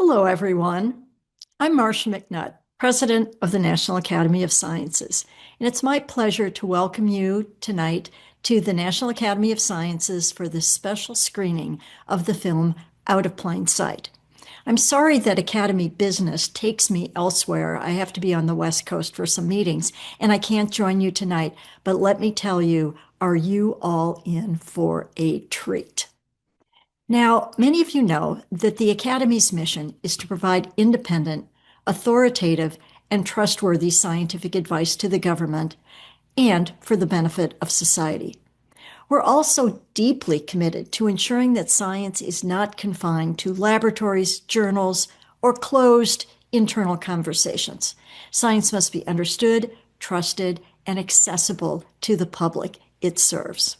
Hello, everyone. I'm Marcia McNutt, President of the National Academy of Sciences, and it's my pleasure to welcome you tonight to the National Academy of Sciences for this special screening of the film Out of Plain Sight. I'm sorry that Academy business takes me elsewhere. I have to be on the West Coast for some meetings, and I can't join you tonight, but let me tell you, are you all in for a treat? Now, many of you know that the Academy's mission is to provide independent, authoritative, and trustworthy scientific advice to the government and for the benefit of society. We're also deeply committed to ensuring that science is not confined to laboratories, journals, or closed internal conversations. Science must be understood, trusted, and accessible to the public it serves.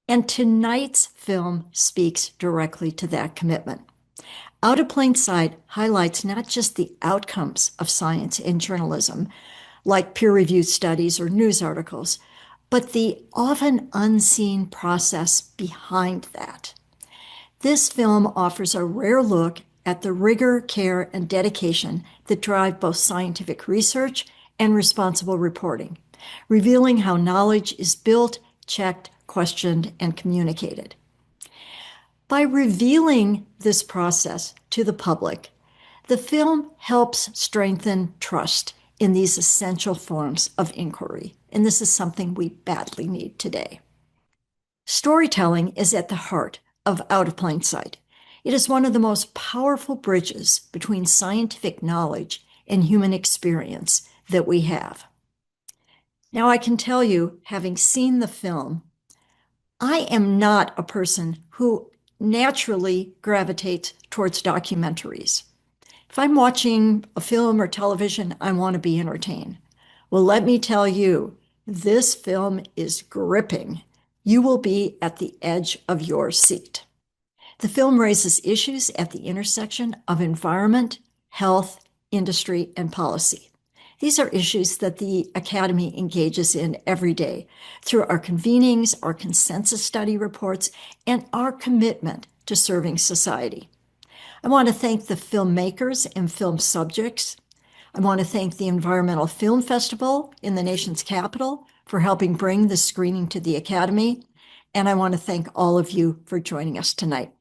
And tonight's film speaks directly to that commitment. Out of Plain Sight highlights not just the outcomes of science and journalism, like peer-reviewed studies or news articles, but the often unseen process behind that. This film offers a rare look at the rigor, care, and dedication that drive both scientific research and responsible reporting, revealing how knowledge is built, checked, questioned, and communicated. By revealing this process to the public, the film helps strengthen trust in these essential forms of inquiry, and this is something we badly need today. Storytelling is at the heart of Out of Plain Sight. It is one of the most powerful bridges between scientific knowledge and human experience that we have. Now, I can tell you, having seen the film, I am not a person who naturally gravitates towards documentaries. If I'm watching a film or television, I want to be entertained. Well, let me tell you, this film is gripping. You will be at the edge of your seat. The film raises issues at the intersection of environment, health, industry, and policy. These are issues that the Academy engages in every day through our convenings, our consensus study reports, and our commitment to serving society. I want to thank the filmmakers and film subjects. I want to thank the Environmental Film Festival in the nation's capital for helping bring the screening to the Academy. And I want to thank all of you for joining us tonight.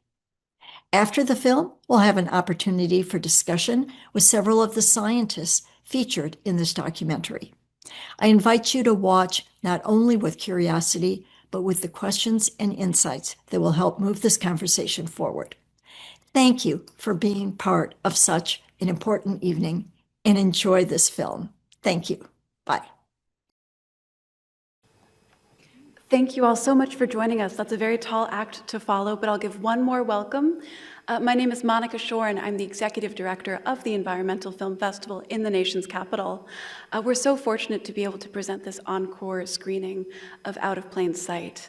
After the film, we'll have an opportunity for discussion with several of the scientists featured in this documentary. I invite you to watch not only with curiosity, but with the questions and insights that will help move this conversation forward. Thank you for being part of such an important evening and enjoy this film. Thank you. Bye. Thank you all so much for joining us. That's a very tall act to follow, but I'll give one more welcome. My name is Monica Shore, and I'm the Executive Director of the Environmental Film Festival in the nation's capital. We're so fortunate to be able to present this encore screening of Out of Plain Sight.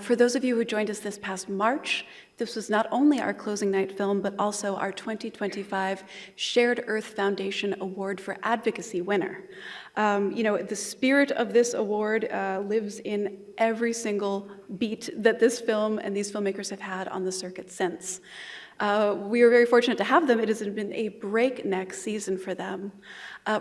For those of you who joined us this past March, this was not only our closing night film, but also our 2025 Shared Earth Foundation Award for Advocacy winner. The spirit of this award lives in every single beat that this film and these filmmakers have had on the circuit since. We are very fortunate to have them. It has been a breakneck season for them.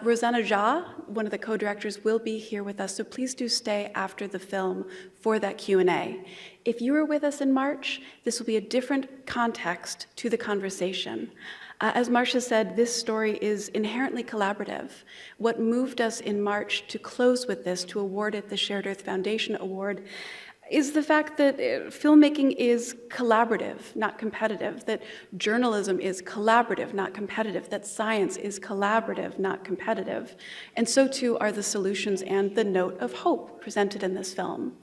Rosanna Xia, one of the co-directors, will be here with us, so please do stay after the film for that Q&A. If you were with us in March, this will be a different context to the conversation. As Marcia said, this story is inherently collaborative. What moved us in March to close with this, to award it the Shared Earth Foundation Award, is the fact that filmmaking is collaborative, not competitive, that journalism is collaborative, not competitive, that science is collaborative, not competitive. And so too are the solutions and the note of hope presented in this film.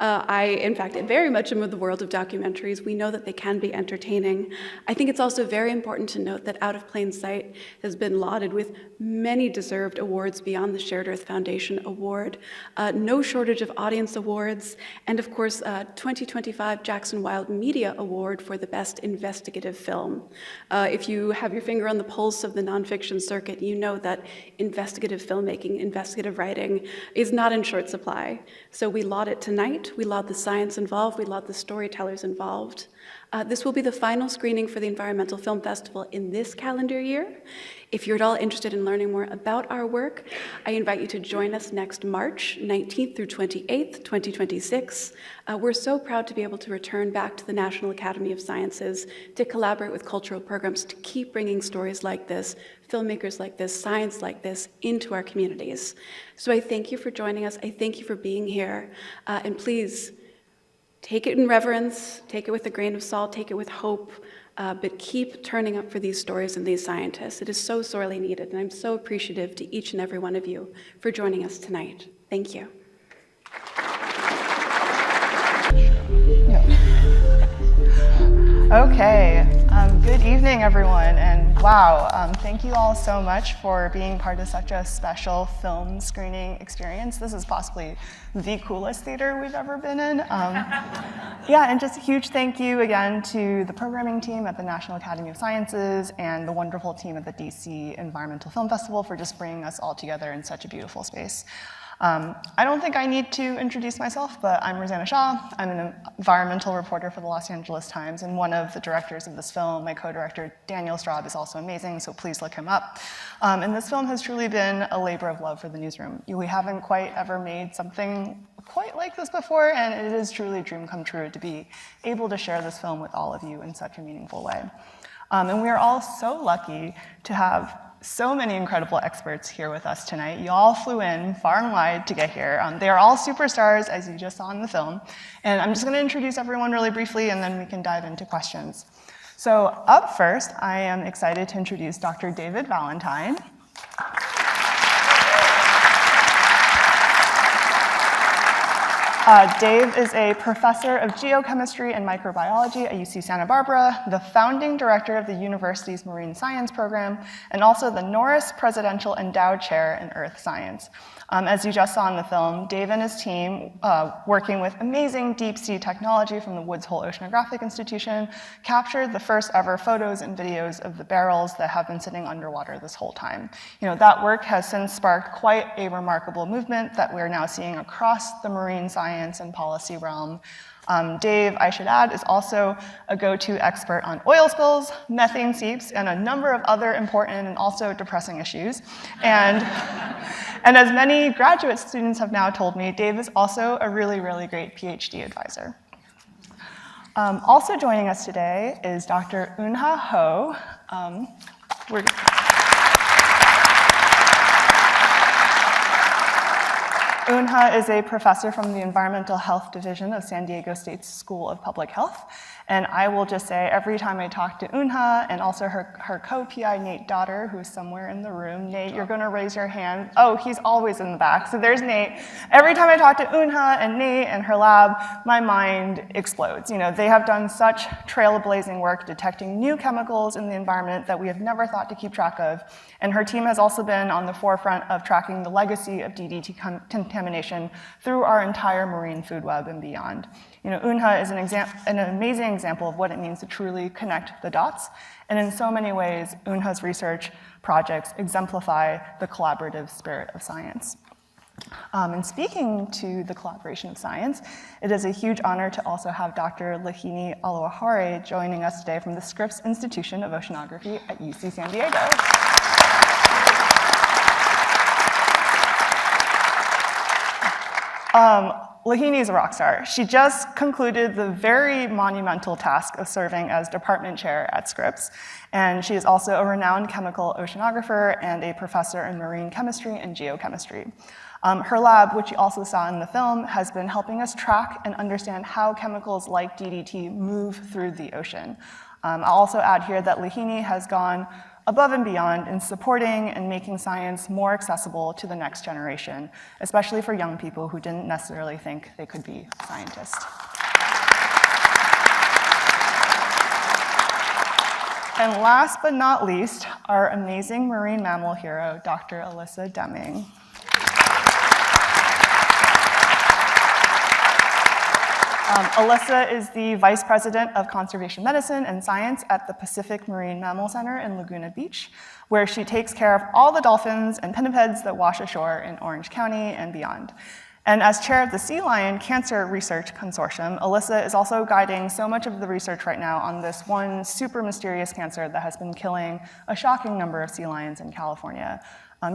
In fact, very much am of the world of documentaries. We know that they can be entertaining. I think it's also very important to note that Out of Plain Sight has been lauded with many deserved awards beyond the Shared Earth Foundation Award, no shortage of audience awards, and of course, 2025 Jackson Wild Media Award for the Best Investigative Film. If you have your finger on the pulse of the nonfiction circuit, you know that investigative filmmaking, investigative writing is not in short supply. So we laud it tonight. tonight. We laud the science involved. We laud the storytellers involved. This will be the final screening for the Environmental Film Festival in this calendar year. If you're at all interested in learning more about our work, I invite you to join us next March 19th through 28th, 2026. We're so proud to be able to return back to the National Academy of Sciences to collaborate with cultural programs to keep bringing stories like this, filmmakers like this, science like this into our communities. So I thank you for joining us. I thank you for being here. And please, take it in reverence, take it with a grain of salt, take it with hope, but keep turning up for these stories and these scientists. It is so sorely needed, and I'm so appreciative to each and every one of you for joining us tonight. Thank you. Okay, good evening, everyone, and wow, thank you all so much for being part of such a special film screening experience. This is possibly the coolest theater we've ever been in. Yeah, and just a huge thank you again to the programming team at the National Academy of Sciences and the wonderful team at the DC Environmental Film Festival for just bringing us all together in such a beautiful space. I don't think I need to introduce myself, but I'm Rosanna Xia. I'm an environmental reporter for the Los Angeles Times and one of the directors of this film. My co-director, Daniel Straub, is also amazing, so please look him up. And this film has truly been a labor of love for the newsroom. We haven't quite ever made something quite like this before, and it is truly a dream come true to be able to share this film with all of you in such a meaningful way. And we are all so lucky to have so many incredible experts here with us tonight. You all flew in far and wide to get here. They are all superstars, as you just saw in the film. And I'm just going to introduce everyone really briefly, and then we can dive into questions. So up first, I am excited to introduce Dr. David Valentine. Dave is a professor of geochemistry and microbiology at UC Santa Barbara, the founding director of the university's marine science program, and also the Norris Presidential Endowed Chair in Earth Science. As you just saw in the film, Dave and his team, working with amazing deep sea technology from the Woods Hole Oceanographic Institution, captured the first ever photos and videos of the barrels that have been sitting underwater this whole time. That work has since sparked quite a remarkable movement that we're now seeing across the marine science and policy realm. Dave, I should add, is also a go-to expert on oil spills, methane seeps, and a number of other important and also depressing issues. And as many graduate students have now told me, Dave is also a really, really great PhD advisor. Also joining us today is Dr. Eunha Ho. Eunha is a professor from the Environmental Health Division of San Diego State's School of Public Health. And I will just say, every time I talk to Eunha, and also her co-PI, Nate Daughter, who's somewhere in the room. Nate, you're going to raise your hand. Oh, he's always in the back. So there's Nate. Every time I talk to Eunha and Nate and her lab, my mind explodes. They have done such trailblazing work detecting new chemicals in the environment that we have never thought to keep track of. And her team has also been on the forefront of tracking the legacy of DDT contamination through our entire marine food web and beyond. Eunha is an amazing example of what it means to truly connect the dots. And in so many ways, Eunha's research projects exemplify the collaborative spirit of science. And speaking to the collaboration of science, it is a huge honor to also have Dr. Lihini Aluwihare joining us today from the Scripps Institution of Oceanography at UC San Diego. Lihini is a rock star. She just concluded the very monumental task of serving as department chair at Scripps, and she is also a renowned chemical oceanographer and a professor in marine chemistry and geochemistry. Her lab, which you also saw in the film, has been helping us track and understand how chemicals like DDT move through the ocean. I'll also add here that Lihini has gone above and beyond in supporting and making science more accessible to the next generation, especially for young people who didn't necessarily think they could be scientists. And last but not least, our amazing marine mammal hero, Dr. Alissa Deming. Alissa is the Vice President of Conservation Medicine and Science at the Pacific Marine Mammal Center in Laguna Beach, where she takes care of all the dolphins and pinnipeds that wash ashore in Orange County and beyond. And as chair of the Sea Lion Cancer Research Consortium, Alissa is also guiding so much of the research right now on this one super mysterious cancer that has been killing a shocking number of sea lions in California.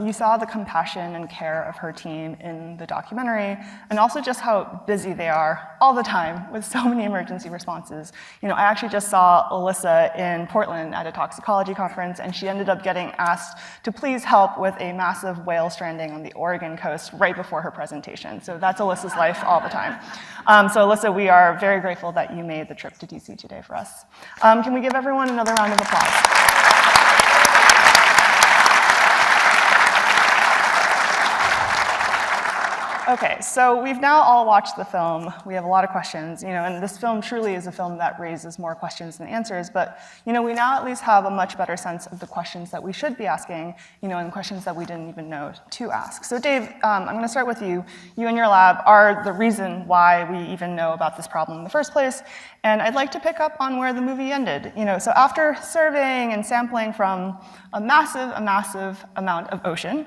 You saw the compassion and care of her team in the documentary, and also just how busy they are all the time with so many emergency responses. You know, I actually just saw Alissa in Portland at a toxicology conference, and she ended up getting asked to please help with a massive whale stranding on the Oregon coast right before her presentation. So that's Alissa's life all the time. So Alissa, we are very grateful that you made the trip to DC today for us. Can we give everyone another round of applause? Okay, so we've now all watched the film. We have a lot of questions, you know, and this film truly is a film that raises more questions than answers, but, you know, we now at least have a much better sense of the questions that we should be asking, you know, and questions that we didn't even know to ask. So Dave, I'm gonna start with you. You and your lab are the reason why we even know about this problem in the first place, and I'd like to pick up on where the movie ended. You know, so after surveying and sampling from a massive amount of ocean,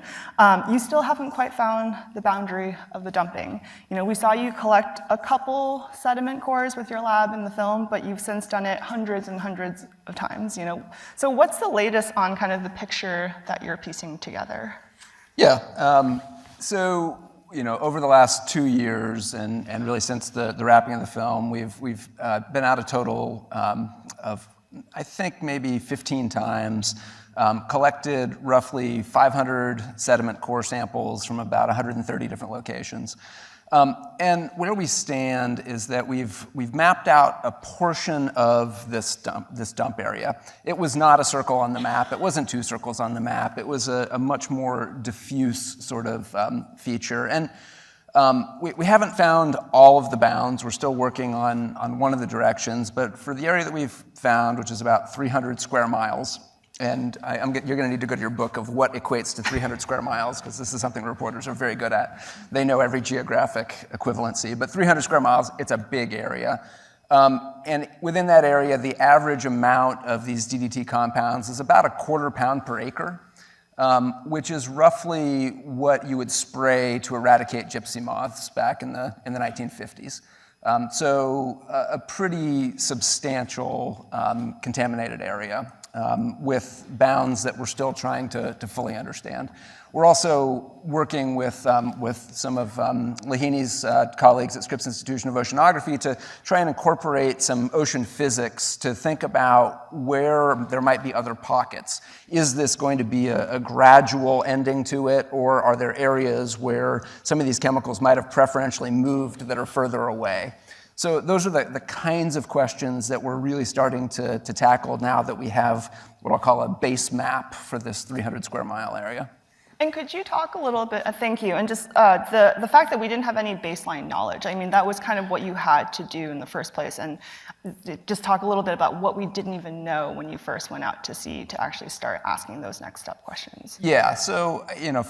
you still haven't quite found the boundary of the dumping. You know, we saw you collect a couple sediment cores with your lab in the film, but you've since done it hundreds and hundreds of times, you know. So what's the latest on kind of the picture that you're piecing together? Yeah, so, you know, over the last 2 years and really since the wrapping of the film, we've been out a total of, I think, maybe 15 times, collected roughly 500 sediment core samples from about 130 different locations. And where we stand is that we've mapped out a portion of this dump area. It was not a circle on the map. It wasn't 2 circles on the map. It was a much more diffuse sort of feature. And we haven't found all of the bounds. We're still working on one of the directions. But for the area that we've found, which is about 300 square miles, and you're going to need to go to your book of what equates to 300 square miles, because this is something reporters are very good at. They know every geographic equivalency. But 300 square miles, it's a big area. And within that area, the average amount of these DDT compounds is about 1/4 pound per acre, which is roughly what you would spray to eradicate gypsy moths back in the 1950s. So a pretty substantial contaminated area. With bounds that we're still trying to fully understand. We're also working with some of Lihini's colleagues at Scripps Institution of Oceanography to try and incorporate some ocean physics to think about where there might be other pockets. Is this going to be a gradual ending to it, or are there areas where some of these chemicals might have preferentially moved that are further away? So those are the kinds of questions that we're really starting to tackle now that we have what I'll call a base map for this 300 square mile area. And could you talk a little bit, thank you, and just the fact that we didn't have any baseline knowledge. I mean, that was kind of what you had to do in the first place, and just talk a little bit about what we didn't even know when you first went out to sea to actually start asking those next step questions. Yeah, so, you know,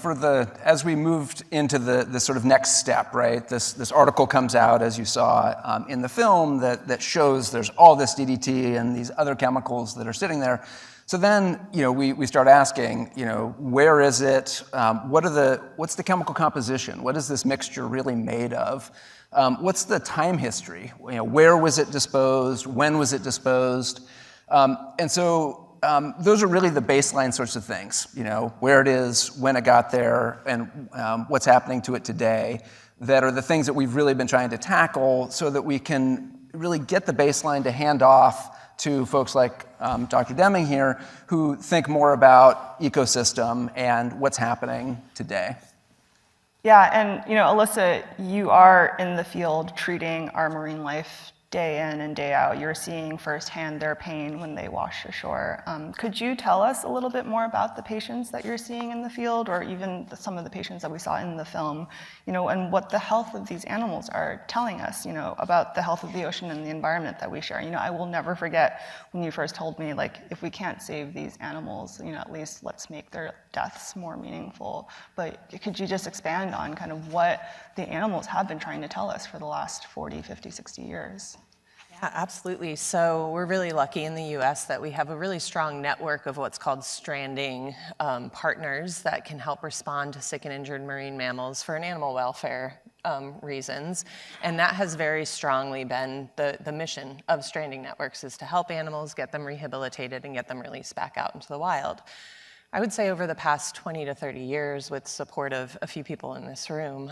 as we moved into the sort of next step, right, this article comes out, as you saw in the film, that shows there's all this DDT and these other chemicals that are sitting there. So then, you know, we start asking, you know, where is it? What's the chemical composition? What is this mixture really made of? What's the time history? You know, where was it disposed? When was it disposed? And so those are really the baseline sorts of things. You know, where it is, when it got there, and what's happening to it today. That are the things that we've really been trying to tackle, so that we can really get the baseline to hand off to folks like Dr. Deming here, who think more about ecosystem and what's happening today. Yeah, and you know, Alissa, you are in the field treating our marine life day in and day out. You're seeing firsthand their pain when they wash ashore. Could you tell us a little bit more about the patients that you're seeing in the field, or even some of the patients that we saw in the film, you know, and what the health of these animals are telling us, you know, about the health of the ocean and the environment that we share? You know, I will never forget when you first told me, like, if we can't save these animals, you know, at least let's make their deaths more meaningful. But could you just expand on kind of what the animals have been trying to tell us for the last 40, 50, 60 years? Yeah, absolutely. So we're really lucky in the US that we have a really strong network of what's called stranding partners that can help respond to sick and injured marine mammals for an animal welfare reasons. And that has very strongly been the mission of stranding networks, is to help animals, get them rehabilitated, and get them released back out into the wild. I would say over the past 20 to 30 years, with support of a few people in this room,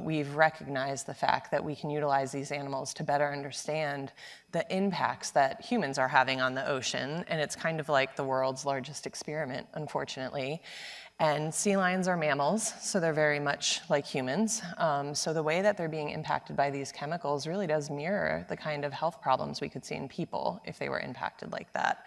we've recognized the fact that we can utilize these animals to better understand the impacts that humans are having on the ocean. And it's kind of like the world's largest experiment, unfortunately. And sea lions are mammals, so they're very much like humans. So the way that they're being impacted by these chemicals really does mirror the kind of health problems we could see in people if they were impacted like that.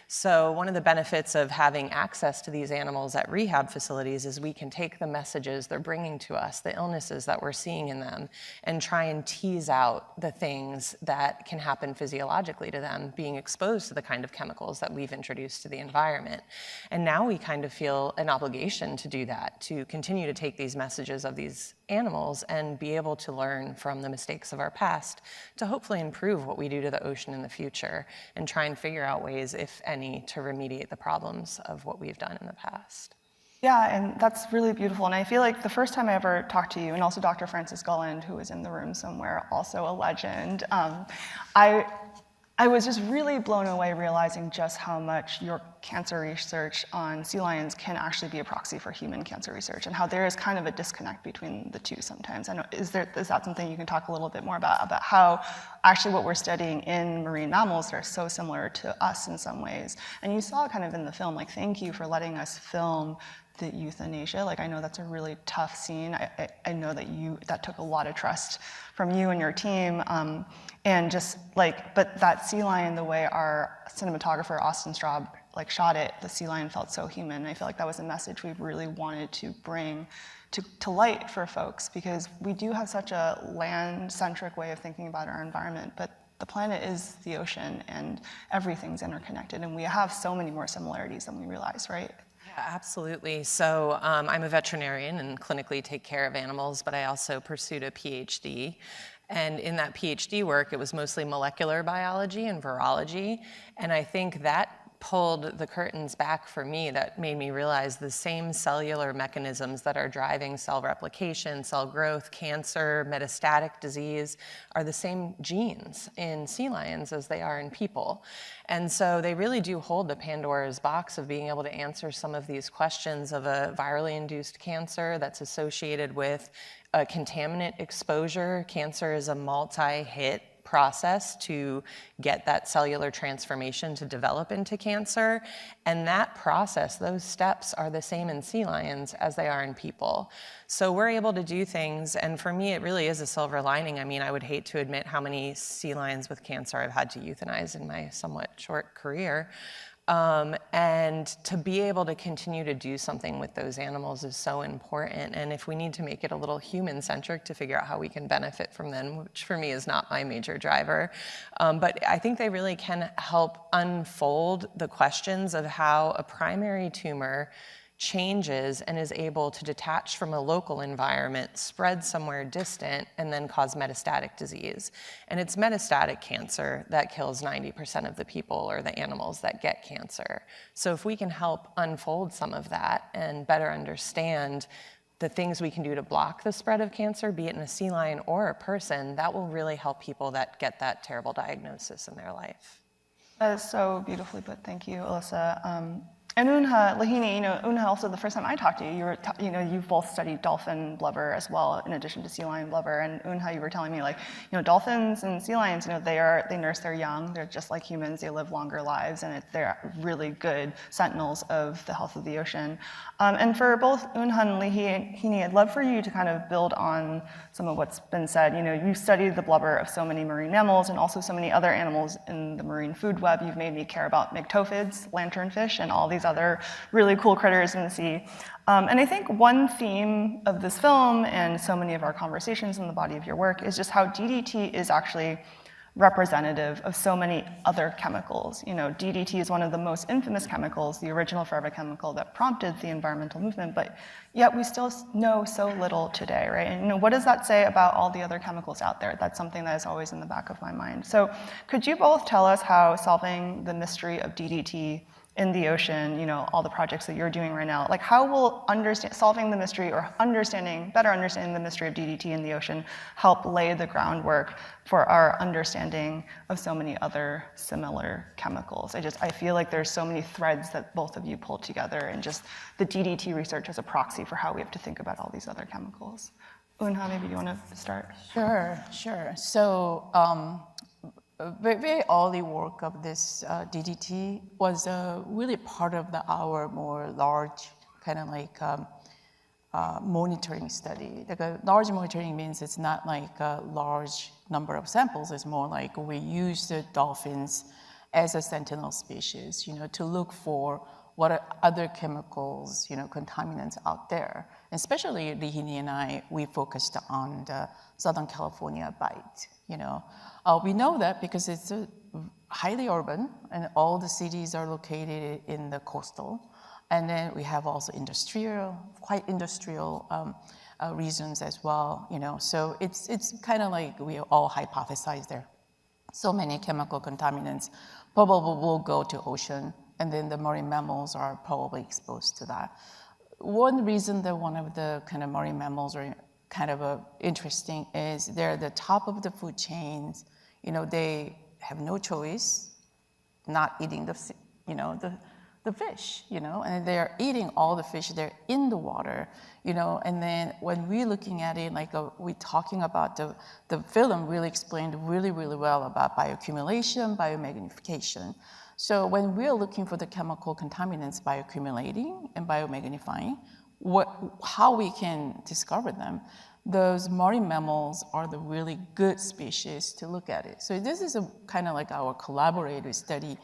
So one of the benefits of having access to these animals at rehab facilities is we can take the messages they're bringing to us, the illnesses that we're seeing in them, and try and tease out the things that can happen physiologically to them being exposed to the kind of chemicals that we've introduced to the environment. And now we kind of feel an obligation to do that, to continue to take these messages of these animals and be able to learn from the mistakes of our past to hopefully improve what we do to the ocean in the future and try and figure out ways, if any, to remediate the problems of what we've done in the past. Yeah, and that's really beautiful. And I feel like the first time I ever talked to you, and also Dr. Francis Gulland, who is in the room somewhere, also a legend, I was just really blown away realizing just how much your cancer research on sea lions can actually be a proxy for human cancer research, and how there is kind of a disconnect between the two sometimes. I know, is that something you can talk a little bit more about how actually what we're studying in marine mammals are so similar to us in some ways? And you saw kind of in the film, like, thank you for letting us film the euthanasia. Like, I know that's a really tough scene. I know that took a lot of trust from you and your team. And just like, but that sea lion, the way our cinematographer, Austin Straub, like shot it, the sea lion felt so human. And I feel like that was a message we really wanted to bring to light for folks, because we do have such a land-centric way of thinking about our environment, but the planet is the ocean and everything's interconnected, and we have so many more similarities than we realize, right? Yeah, absolutely. So I'm a veterinarian and clinically take care of animals, but I also pursued a PhD. And in that PhD work, it was mostly molecular biology and virology. And I think that pulled the curtains back for me, that made me realize the same cellular mechanisms that are driving cell replication, cell growth, cancer, metastatic disease are the same genes in sea lions as they are in people. And so they really do hold the Pandora's box of being able to answer some of these questions of a virally induced cancer that's associated with a contaminant exposure. Cancer is a multi-hit process to get that cellular transformation to develop into cancer. And that process, those steps, are the same in sea lions as they are in people. So we're able to do things, and for me, it really is a silver lining. I mean, I would hate to admit how many sea lions with cancer I've had to euthanize in my somewhat short career. And to be able to continue to do something with those animals is so important. And if we need to make it a little human-centric to figure out how we can benefit from them, which for me is not my major driver, but I think they really can help unfold the questions of how a primary tumor changes and is able to detach from a local environment, spread somewhere distant, and then cause metastatic disease. And it's metastatic cancer that kills 90% of the people or the animals that get cancer. So if we can help unfold some of that and better understand the things we can do to block the spread of cancer, be it in a sea lion or a person, that will really help people that get that terrible diagnosis in their life. That is so beautifully put. Thank you, Alissa. And Eunha, Lihini, Eunha, also the first time I talked to you, you've both studied dolphin blubber as well, in addition to sea lion blubber. And Eunha, you were telling me, like, dolphins and sea lions, they nurse their young. They're just like humans. They live longer lives, and they're really good sentinels of the health of the ocean. And for both Eunha and Lihini, I'd love for you to kind of build on some of what's been said. You studied the blubber of so many marine mammals and also so many other animals in the marine food web. You've made me care about myctophids, lanternfish, and all these other really cool critters in the sea. And I think one theme of this film and so many of our conversations in the body of your work is just how DDT is actually representative of so many other chemicals. DDT is one of the most infamous chemicals, the original forever chemical that prompted the environmental movement, but yet we still know so little today, right? And what does that say about all the other chemicals out there? That's something that is always in the back of my mind. So could you both tell us how solving the mystery of DDT in the ocean, you know, all the projects that you're doing right now, like how will solving the mystery or better understanding the mystery of DDT in the ocean help lay the groundwork for our understanding of so many other similar chemicals? I feel like there's so many threads that both of you pulled together, and just the DDT research as a proxy for how we have to think about all these other chemicals. Eunha, maybe you want to start? Sure. So, very early work of this DDT was really part of our more large kind of like monitoring study. Like a large monitoring means it's not like a large number of samples. It's more like we use the dolphins as a sentinel species, you know, to look for what are other chemicals, you know, contaminants out there. And especially Lihini and I, we focused on the Southern California bight, you know. We know that because it's highly urban and all the cities are located in the coastal. And then we have also quite industrial reasons as well, you know. So it's kind of like we all hypothesize there. So many chemical contaminants probably will go to ocean, and then the marine mammals are probably exposed to that. One reason that one of the kind of marine mammals are kind of interesting is they're at the top of the food chains. You know, they have no choice not eating the fish, you know, and they're eating all the fish. They're in the water, you know, and then when we're looking at it, like we're talking about the film really explained really well about bioaccumulation, biomagnification. So when we're looking for the chemical contaminants bioaccumulating and biomagnifying, how we can discover them, those marine mammals are the really good species to look at it. So this is a kind of like our collaborative study,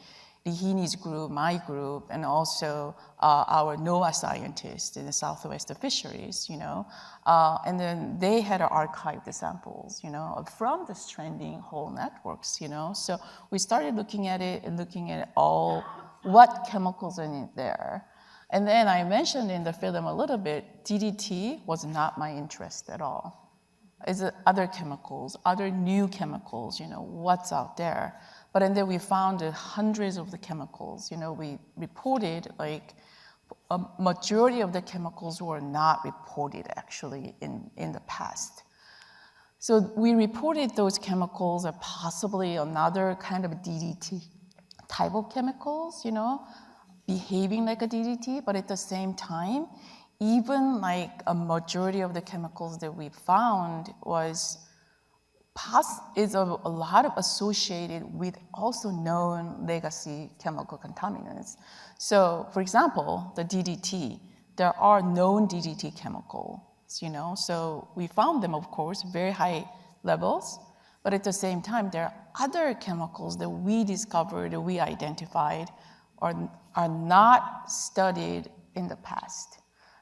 Lihini's group, my group, and also our NOAA scientists in the Southwest fisheries, you know. And then they had archived the samples, you know, from the stranding whole networks, you know. So we started looking at it and looking at all what chemicals are in there. And then I mentioned in the film a little bit, DDT was not my interest at all. It's other chemicals, other new chemicals, you know, what's out there. But then we found hundreds of the chemicals. You know, we reported like a majority of the chemicals were not reported actually in the past. So we reported those chemicals are possibly another kind of DDT type of chemicals, you know, behaving like a DDT, but at the same time, even like a majority of the chemicals that we found is a lot of associated with also known legacy chemical contaminants. So for example, the DDT, there are known DDT chemicals, you know, so we found them, of course, very high levels, but at the same time, there are other chemicals that we discovered, that we identified, are not studied in the past.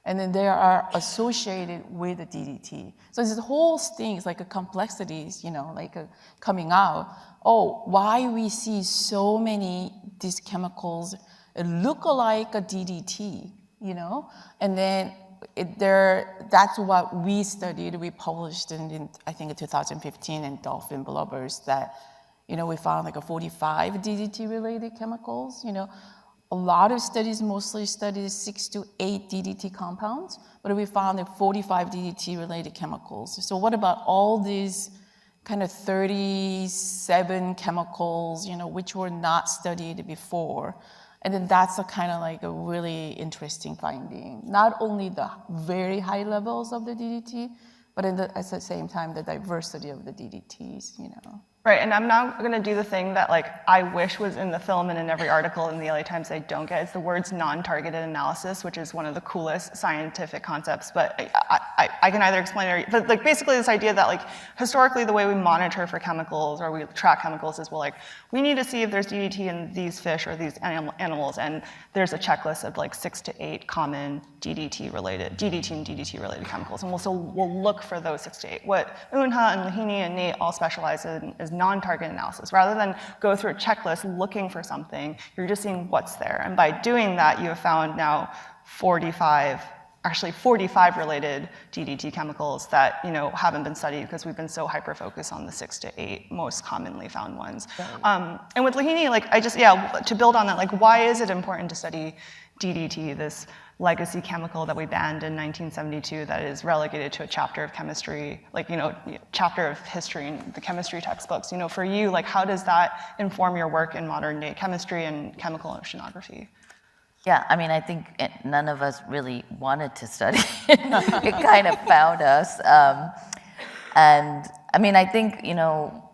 And then they are associated with the DDT. So this whole thing is like a complexities, you know, like coming out. Oh, why we see so many these chemicals look like a DDT, you know? And then that's what we studied. We published in I think in 2015 in Dolphin Blubbers that, you know, we found like a 45 DDT-related chemicals, you know. A lot of studies mostly studied 6 to 8 DDT compounds, but we found 45 DDT-related chemicals. So what about all these kind of 37 chemicals, you know, which were not studied before? And then that's a kind of like a really interesting finding. Not only the very high levels of the DDT, but at the same time, the diversity of the DDTs, you know. Right, and I'm now gonna do the thing that like I wish was in the film and in every article in the LA Times I don't get. It's the words non-targeted analysis, which is one of the coolest scientific concepts, but I can either explain it, but like basically this idea that like historically the way we monitor for chemicals or we track chemicals is, well, like we need to see if there's DDT in these fish or these animals, and there's a checklist of like 6 to 8 common DDT and DDT related chemicals, and we'll look for those 6 to 8. What Eunha and Lihini and Nate all specialize in is non-target analysis. Rather than go through a checklist looking for something, you're just seeing what's there. And by doing that, you have found now 45 actually 45 related DDT chemicals that, you know, haven't been studied because we've been so hyper-focused on the 6 to 8 most commonly found ones. Right. And with Lihini, like, to build on that, like, why is it important to study DDT, this legacy chemical that we banned in 1972 that is relegated to a chapter of chemistry, like, you know, chapter of history in the chemistry textbooks? You know, for you, like, how does that inform your work in modern day chemistry and chemical oceanography? Yeah, I mean, I think none of us really wanted to study. It kind of found us. And I mean, I think, you know,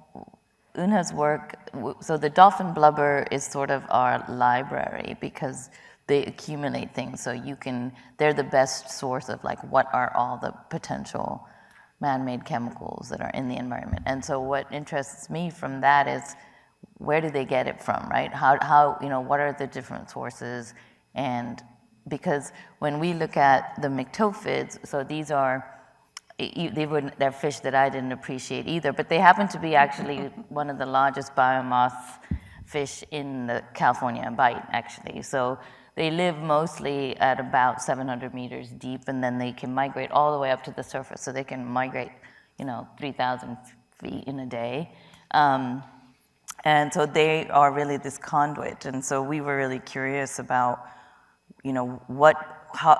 Eunha's work, so the dolphin blubber is sort of our library because they accumulate things. So they're the best source of like, what are all the potential man-made chemicals that are in the environment. And so what interests me from that is, where do they get it from, right? How you know, what are the different sources? And because when we look at the myctophids, so these are, they're fish that I didn't appreciate either, but they happen to be actually one of the largest biomass fish in the California Bight, actually. So they live mostly at about 700 meters deep, and then they can migrate all the way up to the surface. So they can migrate, you know, 3,000 feet in a day. And so they are really this conduit. And so we were really curious about, you know,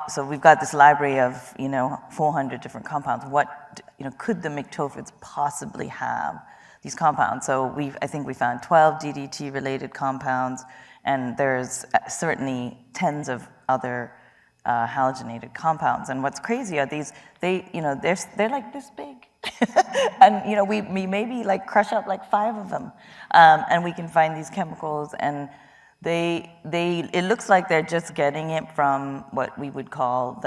so we've got this library of, you know, 400 different compounds. What, you know, could the myctophids possibly have these compounds? So I think we found 12 DDT-related compounds, and there's certainly tens of other halogenated compounds. And what's crazy are these, you know, they're like this big. And, you know, we maybe like crush up like 5 of them, and we can find these chemicals, and it looks like they're just getting it from what we would call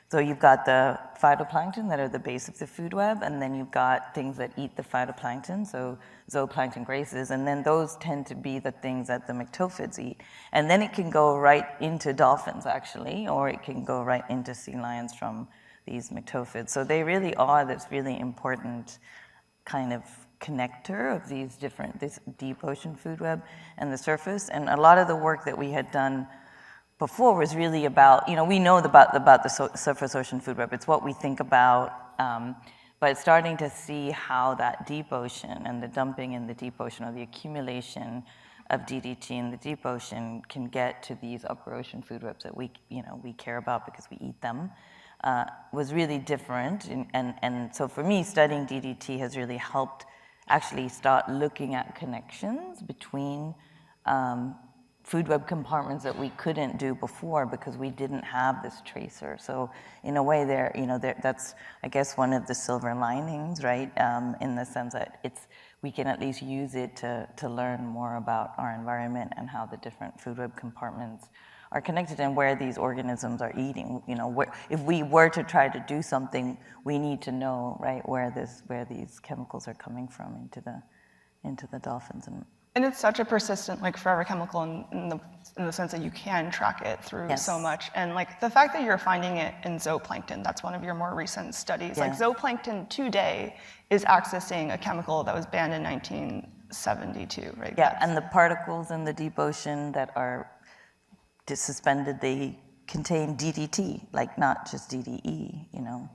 so you've got the phytoplankton that are the base of the food web, and then you've got things that eat the phytoplankton, so zooplankton graces, and then those tend to be the things that the myctophids eat. And then it can go right into dolphins, actually, or it can go right into sea lions from these myctophids. So they really are this really important kind of connector of this deep ocean food web and the surface. And a lot of the work that we had done before was really about, you know, we know about the surface ocean food web. It's what we think about, but starting to see how that deep ocean and the dumping in the deep ocean, or the accumulation of DDT in the deep ocean, can get to these upper ocean food webs that we care about because we eat them, was really different. And so for me, studying DDT has really helped actually start looking at connections between food web compartments that we couldn't do before because we didn't have this tracer. So in a way, that's, I guess, one of the silver linings, right? In the sense that we can at least use it to learn more about our environment and how the different food web compartments are connected and where these organisms are eating. You know, if we were to try to do something, we need to know, right, where these chemicals are coming from into the dolphins. And it's such a persistent, like, forever chemical in the sense that you can track it through so much. And like the fact that you're finding it in zooplankton, that's one of your more recent studies. Yeah. Like zooplankton today is accessing a chemical that was banned in 1972, right? Yeah, and the particles in the deep ocean that are suspended, they contain DDT, like not just DDE, you know.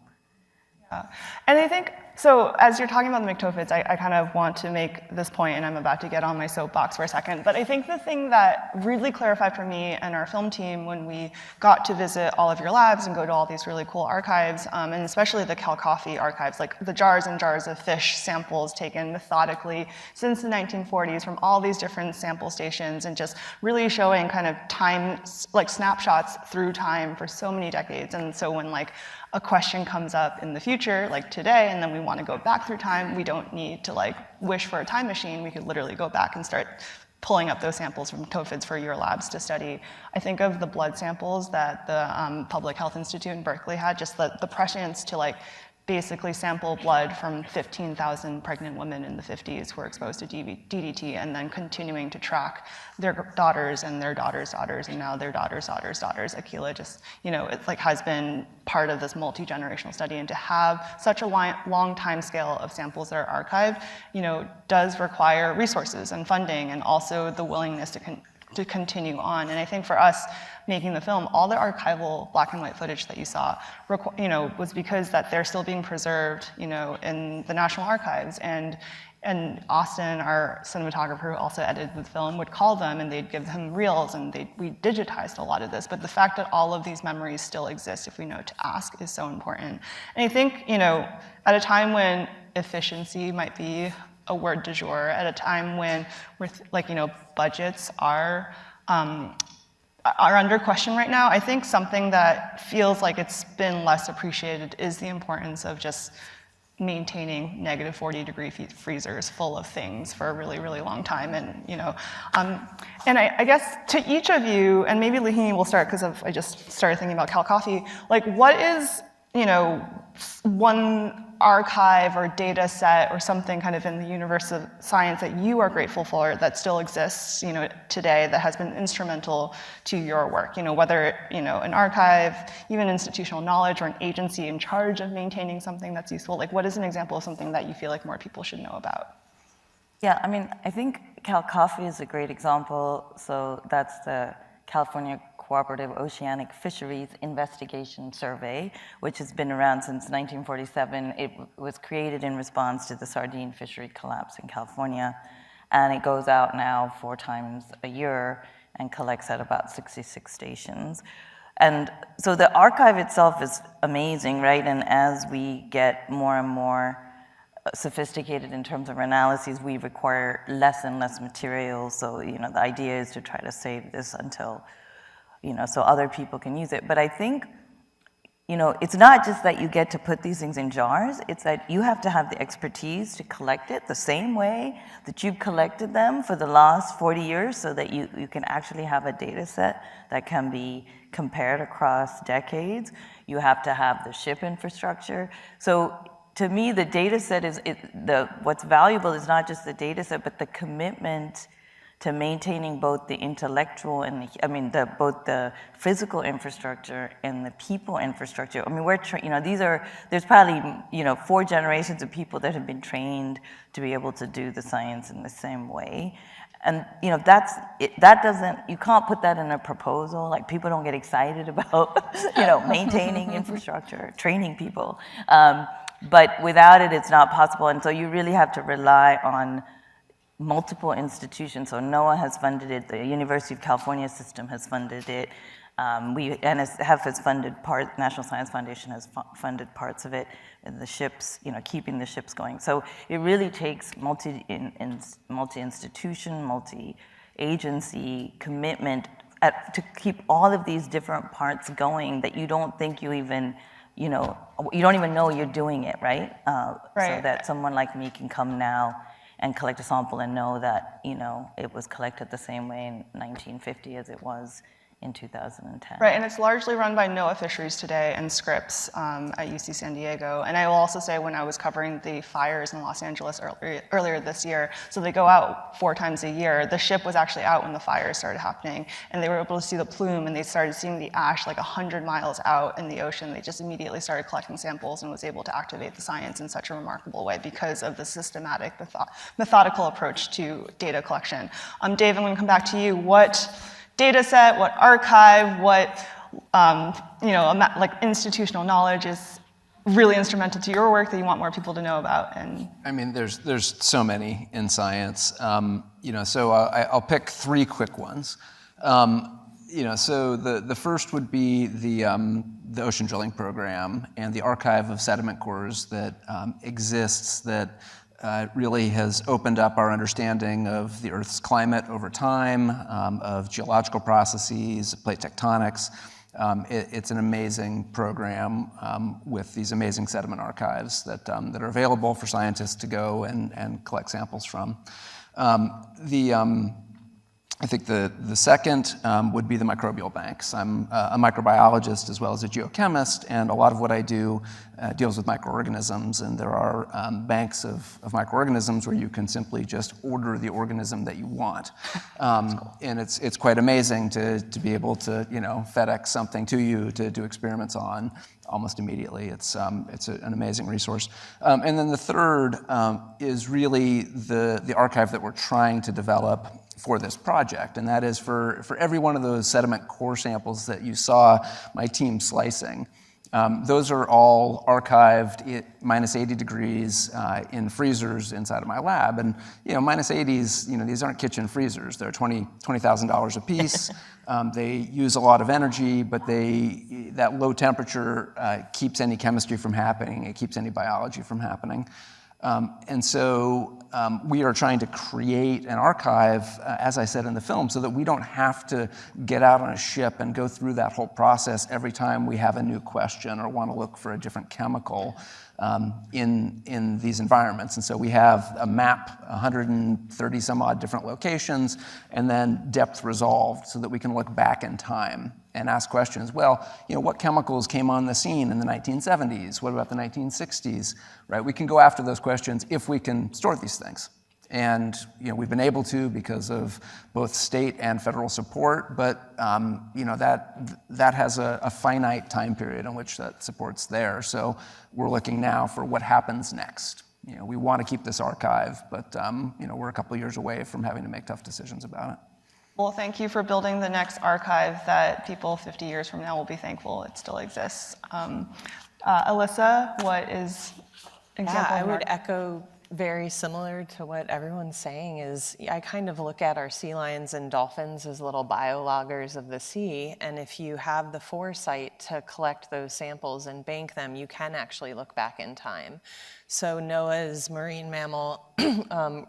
Yeah. And I think, so as you're talking about the myctophids, I kind of want to make this point, and I'm about to get on my soapbox for a second, but I think the thing that really clarified for me and our film team when we got to visit all of your labs and go to all these really cool archives, and especially the Cal Coffee archives, like the jars and jars of fish samples taken methodically since the 1940s from all these different sample stations, and just really showing kind of time, like snapshots through time for so many decades. And so when like a question comes up in the future, like today, and then we want to go back through time, we don't need to like wish for a time machine. We could literally go back and start pulling up those samples from myctophids for your labs to study. I think of the blood samples that the Public Health Institute in Berkeley had, just the prescience to like basically sample blood from 15,000 pregnant women in the 50s who were exposed to DDT, and then continuing to track their daughters and their daughters' daughters, and now their daughters' daughters' daughters. Akila just, you know, it like has been part of this multi-generational study, and to have such a long time scale of samples that are archived, you know, does require resources and funding, and also the willingness to to continue on. And I think for us making the film, all the archival black and white footage that you saw, was because that they're still being preserved, in the National Archives. And Austin, our cinematographer who also edited the film, would call them and they'd give them reels, and we digitized a lot of this. But the fact that all of these memories still exist, if we know to ask, is so important. And I think, at a time when efficiency might be a word du jour, at a time when budgets are under question right now, I think something that feels like it's been less appreciated is the importance of just maintaining negative 40-degree freezers full of things for a really, really long time. And I guess to each of you, and maybe Lihini will start because I just started thinking about Cal Coffee, what is, one archive or data set or something kind of in the universe of science that you are grateful for that still exists, today, that has been instrumental to your work, whether, an archive, even institutional knowledge, or an agency in charge of maintaining something that's useful. What is an example of something that you feel like more people should know about? Yeah, I think Cal Coffee is a great example. So that's the California Cooperative Oceanic Fisheries Investigation Survey, which has been around since 1947. It was created in response to the sardine fishery collapse in California, and it goes out now 4 times a year and collects at about 66 stations. And so the archive itself is amazing, right? And as we get more and more sophisticated in terms of our analyses, we require less and less material. So, the idea is to try to save this until so other people can use it. But I think, it's not just that you get to put these things in jars, it's that you have to have the expertise to collect it the same way that you've collected them for the last 40 years so that you can actually have a data set that can be compared across decades. You have to have the ship infrastructure. So to me, the data set what's valuable is not just the data set, but the commitment to maintaining both the intellectual and both the physical infrastructure and the people infrastructure. There's probably 4 generations of people that have been trained to be able to do the science in the same way. And you can't put that in a proposal. People don't get excited about maintaining infrastructure, training people. But without it, it's not possible. And so you really have to rely on multiple institutions. So NOAA has funded it, the University of California system has funded it, NSF has funded National Science Foundation has funded parts of it, and the ships, keeping the ships going. So it really takes multi-institution, multi-agency commitment to keep all of these different parts going that you don't think you even, you don't even know you're doing it, right? Right. So that someone like me can come now and collect a sample and know that, it was collected the same way in 1950 as it was in 2010. Right, and it's largely run by NOAA Fisheries today and Scripps at UC San Diego. And I will also say when I was covering the fires in Los Angeles earlier this year, so they go out 4 times a year, the ship was actually out when the fires started happening, and they were able to see the plume, and they started seeing the ash 100 miles out in the ocean. They just immediately started collecting samples and was able to activate the science in such a remarkable way because of the systematic, methodical approach to data collection. Dave, I'm going to come back to you. What data set, what archive, what institutional knowledge is really instrumental to your work that you want more people to know about? And there's so many in science. So I'll pick 3 quick ones. So the first would be the ocean drilling program and the archive of sediment cores that exists that really has opened up our understanding of the Earth's climate over time, of geological processes, plate tectonics. It's an amazing program with these amazing sediment archives that are available for scientists to go and collect samples from. I think the second would be the microbial banks. I'm a microbiologist as well as a geochemist, and a lot of what I do deals with microorganisms, and there are banks of microorganisms where you can simply just order the organism that you want. And it's quite amazing to be able to FedEx something to you to do experiments on almost immediately. It's an amazing resource. And then the third is really the archive that we're trying to develop for this project, and that is for every one of those sediment core samples that you saw my team slicing. Those are all archived at minus 80 degrees in freezers inside of my lab. And minus 80s, these aren't kitchen freezers. They're $20,000 a piece. They use a lot of energy, but that low temperature keeps any chemistry from happening. It keeps any biology from happening. And so we are trying to create an archive, as I said in the film, so that we don't have to get out on a ship and go through that whole process every time we have a new question or want to look for a different chemical in these environments. And so we have a map, 130 some odd different locations, and then depth resolved so that we can look back in time and ask questions. Well, what chemicals came on the scene in the 1970s? What about the 1960s? Right? We can go after those questions if we can store these things. And we've been able to because of both state and federal support, but that has a finite time period in which that support's there. So we're looking now for what happens next. We want to keep this archive, but we're a couple of years away from having to make tough decisions about it. Well, thank you for building the next archive that people 50 years from now will be thankful it still exists. Alissa, what is example? Yeah, I would echo very similar to what everyone's saying is I kind of look at our sea lions and dolphins as little biologgers of the sea, and if you have the foresight to collect those samples and bank them, you can actually look back in time. So NOAA's marine mammal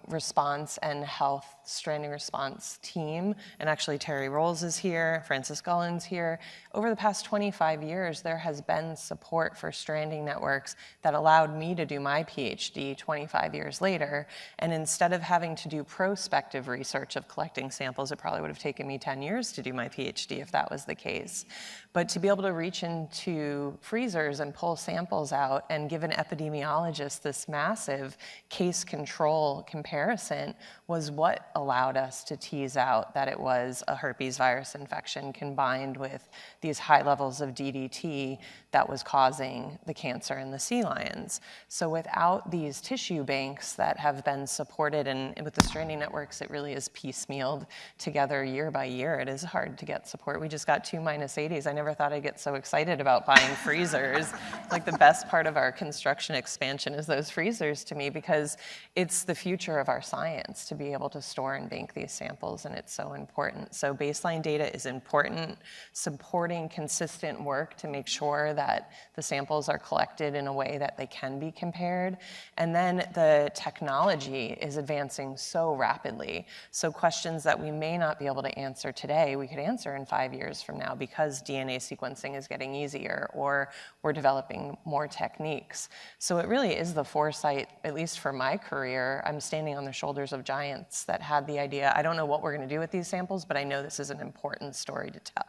response and health stranding response team, and actually Terry Rolls is here, Francis Gullen's here. Over the past 25 years, there has been support for stranding networks that allowed me to do my PhD 25 years later. And instead of having to do prospective research of collecting samples, it probably would have taken me 10 years to do my PhD if that was the case. But to be able to reach into freezers and pull samples out and give an epidemiologist this massive case control comparison was what allowed us to tease out that it was a herpes virus infection combined with these high levels of DDT that was causing the cancer in the sea lions. So without these tissue banks that have been supported, and with the stranding networks, it really is piecemealed together year by year. It is hard to get support. We just got 2 minus 80s. I never thought I'd get so excited about buying freezers. Like the best part of our construction expansion is those freezers to me, because it's the future of our science to be able to store and bank these samples, and it's so important. So baseline data is important, supporting consistent work to make sure that the samples are collected in a way that they can be compared. And then the technology is advancing so rapidly. So questions that we may not be able to answer today, we could answer in 5 years from now because DNA sequencing is getting easier, or we're developing more techniques. So it really is the foresight, at least for my career. I'm standing on the shoulders of giants that had the idea, I don't know what we're going to do with these samples, but I know this is an important story to tell.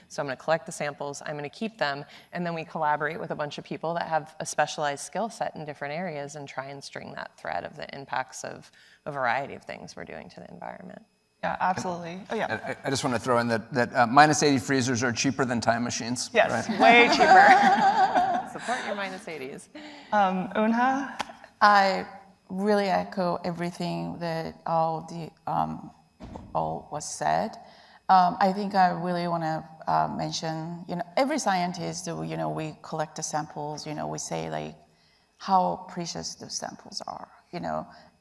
So I'm going to collect the samples, I'm going to keep them, and then we collaborate with a bunch of people that have a specialized skill set in different areas and try and string that thread of the impacts of a variety of things we're doing to the environment. Yeah, absolutely. Oh, yeah. I just want to throw in that minus 80 freezers are cheaper than time machines. Yes, right? way cheaper. Support your minus 80s. Eunha? I really echo everything that all was said. I think I really want to mention, every scientist, we collect the samples, we say like how precious those samples are.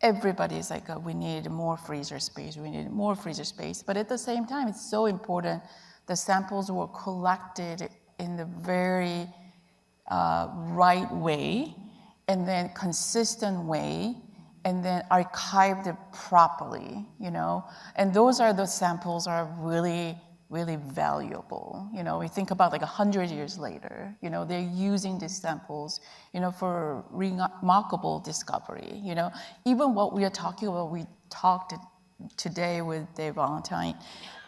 Everybody's like, we need more freezer space, we need more freezer space. But at the same time, it's so important the samples were collected in the very right way, and then consistent way, and then archived properly, And those are the samples are really, really valuable. We think about like 100 years later, they're using these samples, for remarkable discovery, Even what we are talking about, we talked today with Dave Valentine,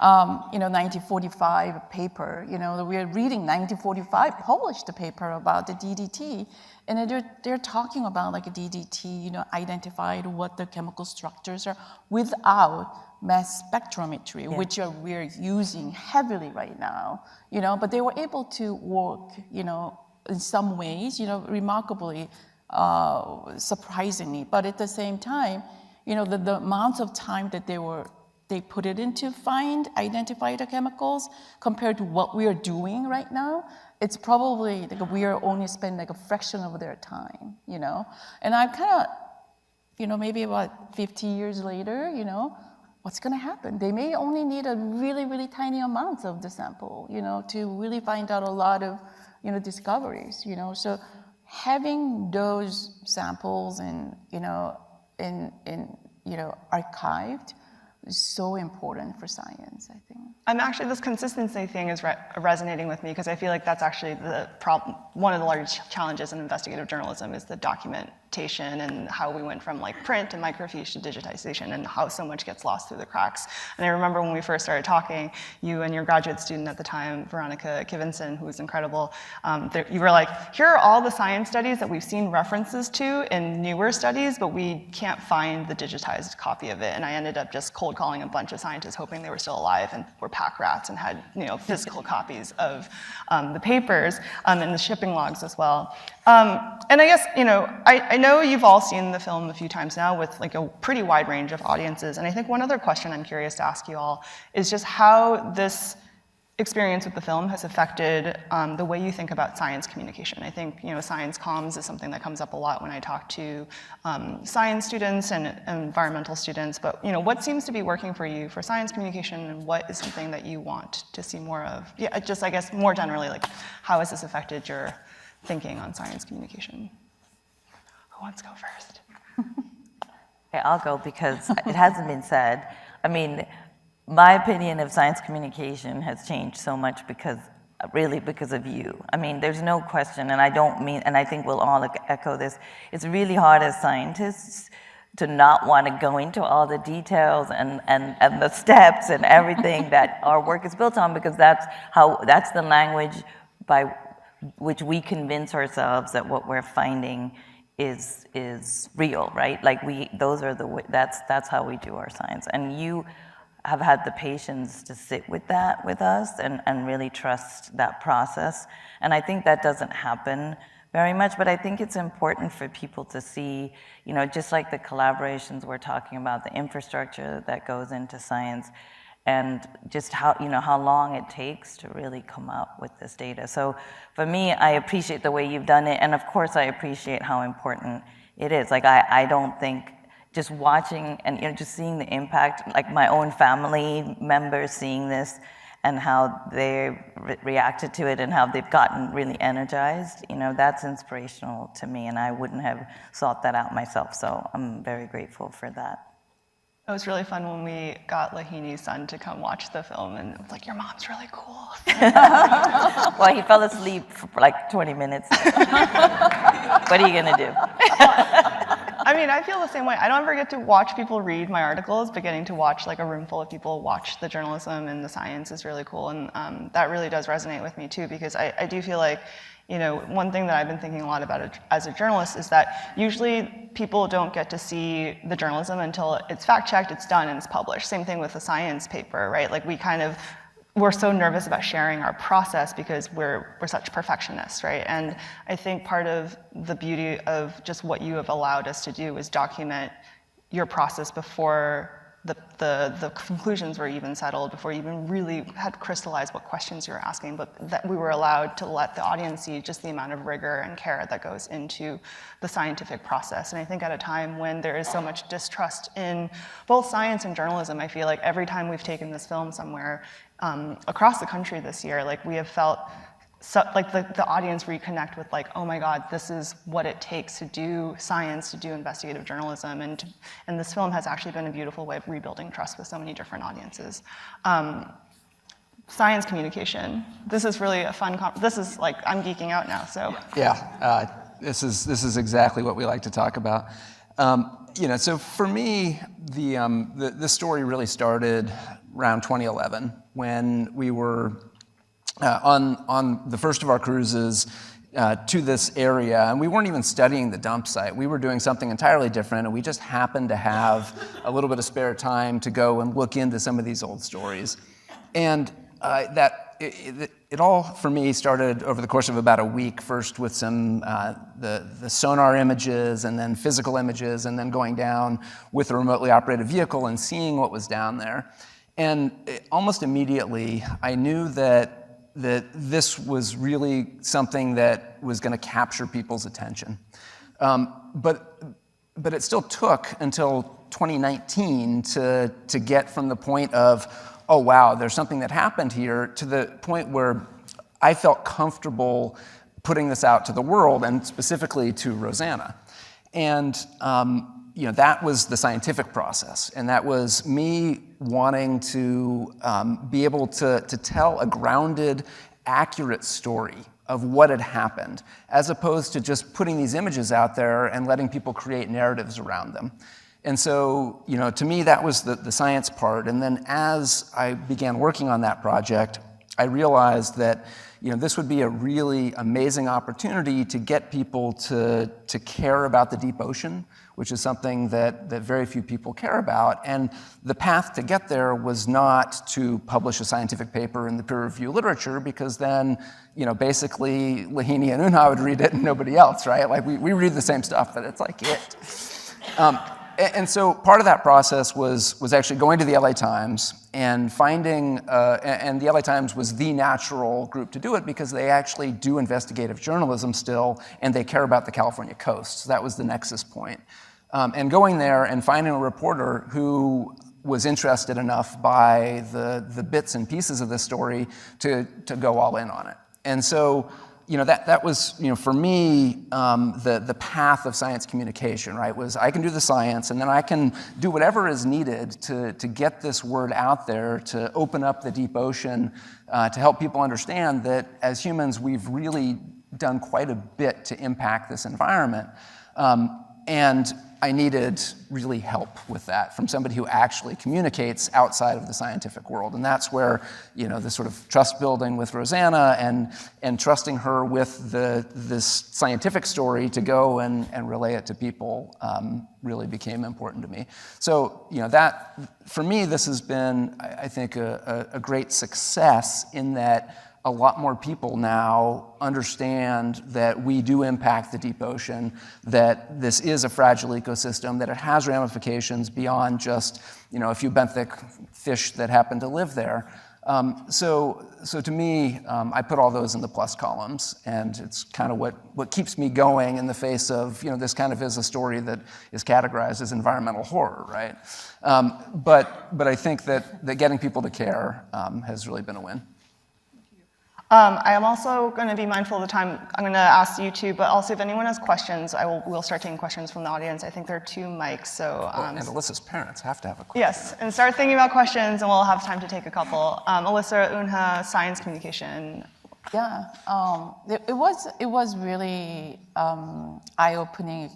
1945 paper, we are reading 1945 published paper about the DDT, and they're talking about like a DDT, identified what the chemical structures are without mass spectrometry, which we're using heavily right now, but they were able to work, in some ways, remarkably, surprisingly, but at the same time, the amount of time that they were they put it in to identify the chemicals compared to what we are doing right now, it's probably like we are only spending like a fraction of their time, you know? And I'm kind of, you know, maybe about 50 years later, you know, what's gonna happen? They may only need a really, really tiny amount of the sample, you know, to really find out a lot of, you know, discoveries, you know? So having those samples and, you know, archived is so important for science, I think. Actually, this consistency thing is resonating with me because I feel like that's actually the problem. One of the large challenges in investigative journalism is the documentation and how we went from like print and microfiche to digitization and how so much gets lost through the cracks. And I remember when we first started talking, you and your graduate student at the time, Veronica Kivinson, who was incredible, you were like, here are all the science studies that we've seen references to in newer studies, but we can't find the digitized copy of it. And I ended up just cold calling a bunch of scientists hoping they were still alive and were pack rats and had, you know, physical copies of the papers and the shipping logs as well. And I guess, you know, I know you've all seen the film a few times now with like a pretty wide range of audiences. And I think one other question I'm curious to ask you all is just how this experience with the film has affected the way you think about science communication. I think, you know, science comms is something that comes up a lot when I talk to science students and environmental students, but, you know, what seems to be working for you for science communication and what is something that you want to see more of? Yeah, just, I guess, more generally, like, how has this affected your thinking on science communication? Who wants to go first? Okay, I'll go because it hasn't been said. I mean, my opinion of science communication has changed so much because of you. I mean, there's no question, and I think we'll all echo this. It's really hard as scientists to not want to go into all the details and the steps and everything that our work is built on, because that's the language by which we convince ourselves that what we're finding is real, right? Like that's how we do our science. And you have had the patience to sit with that with us and really trust that process. And I think that doesn't happen very much, but I think it's important for people to see, you know, just like the collaborations we're talking about, the infrastructure that goes into science, and just how long it takes to really come up with this data. So for me, I appreciate the way you've done it, and of course I appreciate how important it is. Like I don't think just watching and, you know, just seeing the impact, like my own family members seeing this and how they reacted to it and how they've gotten really energized, you know, that's inspirational to me, and I wouldn't have sought that out myself, so I'm very grateful for that. It was really fun when we got Lihini's son to come watch the film, and it was like, your mom's really cool. Well, he fell asleep for like 20 minutes. What are you gonna do? I mean, I feel the same way. I don't ever get to watch people read my articles, but getting to watch like a room full of people watch the journalism and the science is really cool, and that really does resonate with me too, because I do feel like, you know, one thing that I've been thinking a lot about as a journalist is that usually people don't get to see the journalism until it's fact-checked, it's done, and it's published. Same thing with a science paper, right? Like we're so nervous about sharing our process because we're such perfectionists, right? And I think part of the beauty of just what you have allowed us to do is document your process before the conclusions were even settled, before you even really had crystallized what questions you were asking, but that we were allowed to let the audience see just the amount of rigor and care that goes into the scientific process. And I think at a time when there is so much distrust in both science and journalism, I feel like every time we've taken this film somewhere across the country this year, like we have felt like the audience reconnect with like, oh my God, this is what it takes to do science, to do investigative journalism, and this film has actually been a beautiful way of rebuilding trust with so many different audiences. Science communication. This is really a fun. This is like I'm geeking out now. So yeah, this is exactly what we like to talk about. You know, so for me, the story really started around 2011 when we were on the first of our cruises to this area, and we weren't even studying the dump site. We were doing something entirely different, and we just happened to have a little bit of spare time to go and look into some of these old stories. And that it all, for me, started over the course of about a week, first with some the sonar images and then physical images, and then going down with a remotely operated vehicle and seeing what was down there. And almost immediately, I knew that this was really something that was going to capture people's attention. But it still took until 2019 to get from the point of, oh wow, there's something that happened here, to the point where I felt comfortable putting this out to the world, and specifically to Rosanna. And that was the scientific process, and that was me wanting to be able to tell a grounded, accurate story of what had happened, as opposed to just putting these images out there and letting people create narratives around them. And so, to me, that was the science part. And then as I began working on that project, I realized that this would be a really amazing opportunity to get people to care about the deep ocean, which is something that very few people care about. And the path to get there was not to publish a scientific paper in the peer review literature, because then, basically Lihini and Eunha would read it and nobody else, right? Like we read the same stuff, but it's like it. And so part of that process was actually going to the LA Times and finding, and the LA Times was the natural group to do it, because they actually do investigative journalism still, and they care about the California coast. So that was the nexus point. And going there and finding a reporter who was interested enough by the bits and pieces of this story to go all in on it. And so, that was, for me, the path of science communication, right? Was I can do the science, and then I can do whatever is needed to get this word out there, to open up the deep ocean, to help people understand that as humans, we've really done quite a bit to impact this environment. And I needed really help with that from somebody who actually communicates outside of the scientific world. And that's where, the sort of trust building with Rosanna and trusting her with this scientific story to go and relay it to people really became important to me. So, that, for me, this has been, I think, a great success in that a lot more people now understand that we do impact the deep ocean, that this is a fragile ecosystem, that it has ramifications beyond just, a few benthic fish that happen to live there. So to me, I put all those in the plus columns, and it's kind of what keeps me going in the face of, this kind of is a story that is categorized as environmental horror, right? But I think that getting people to care has really been a win. I am also going to be mindful of the time. I'm going to ask you two, but also if anyone has questions, we'll start taking questions from the audience. I think there are 2 mics, so... and Alyssa's parents have to have a question. Yes, and start thinking about questions, and we'll have time to take a couple. Alissa, Eunha, science communication. Yeah, it was really eye-opening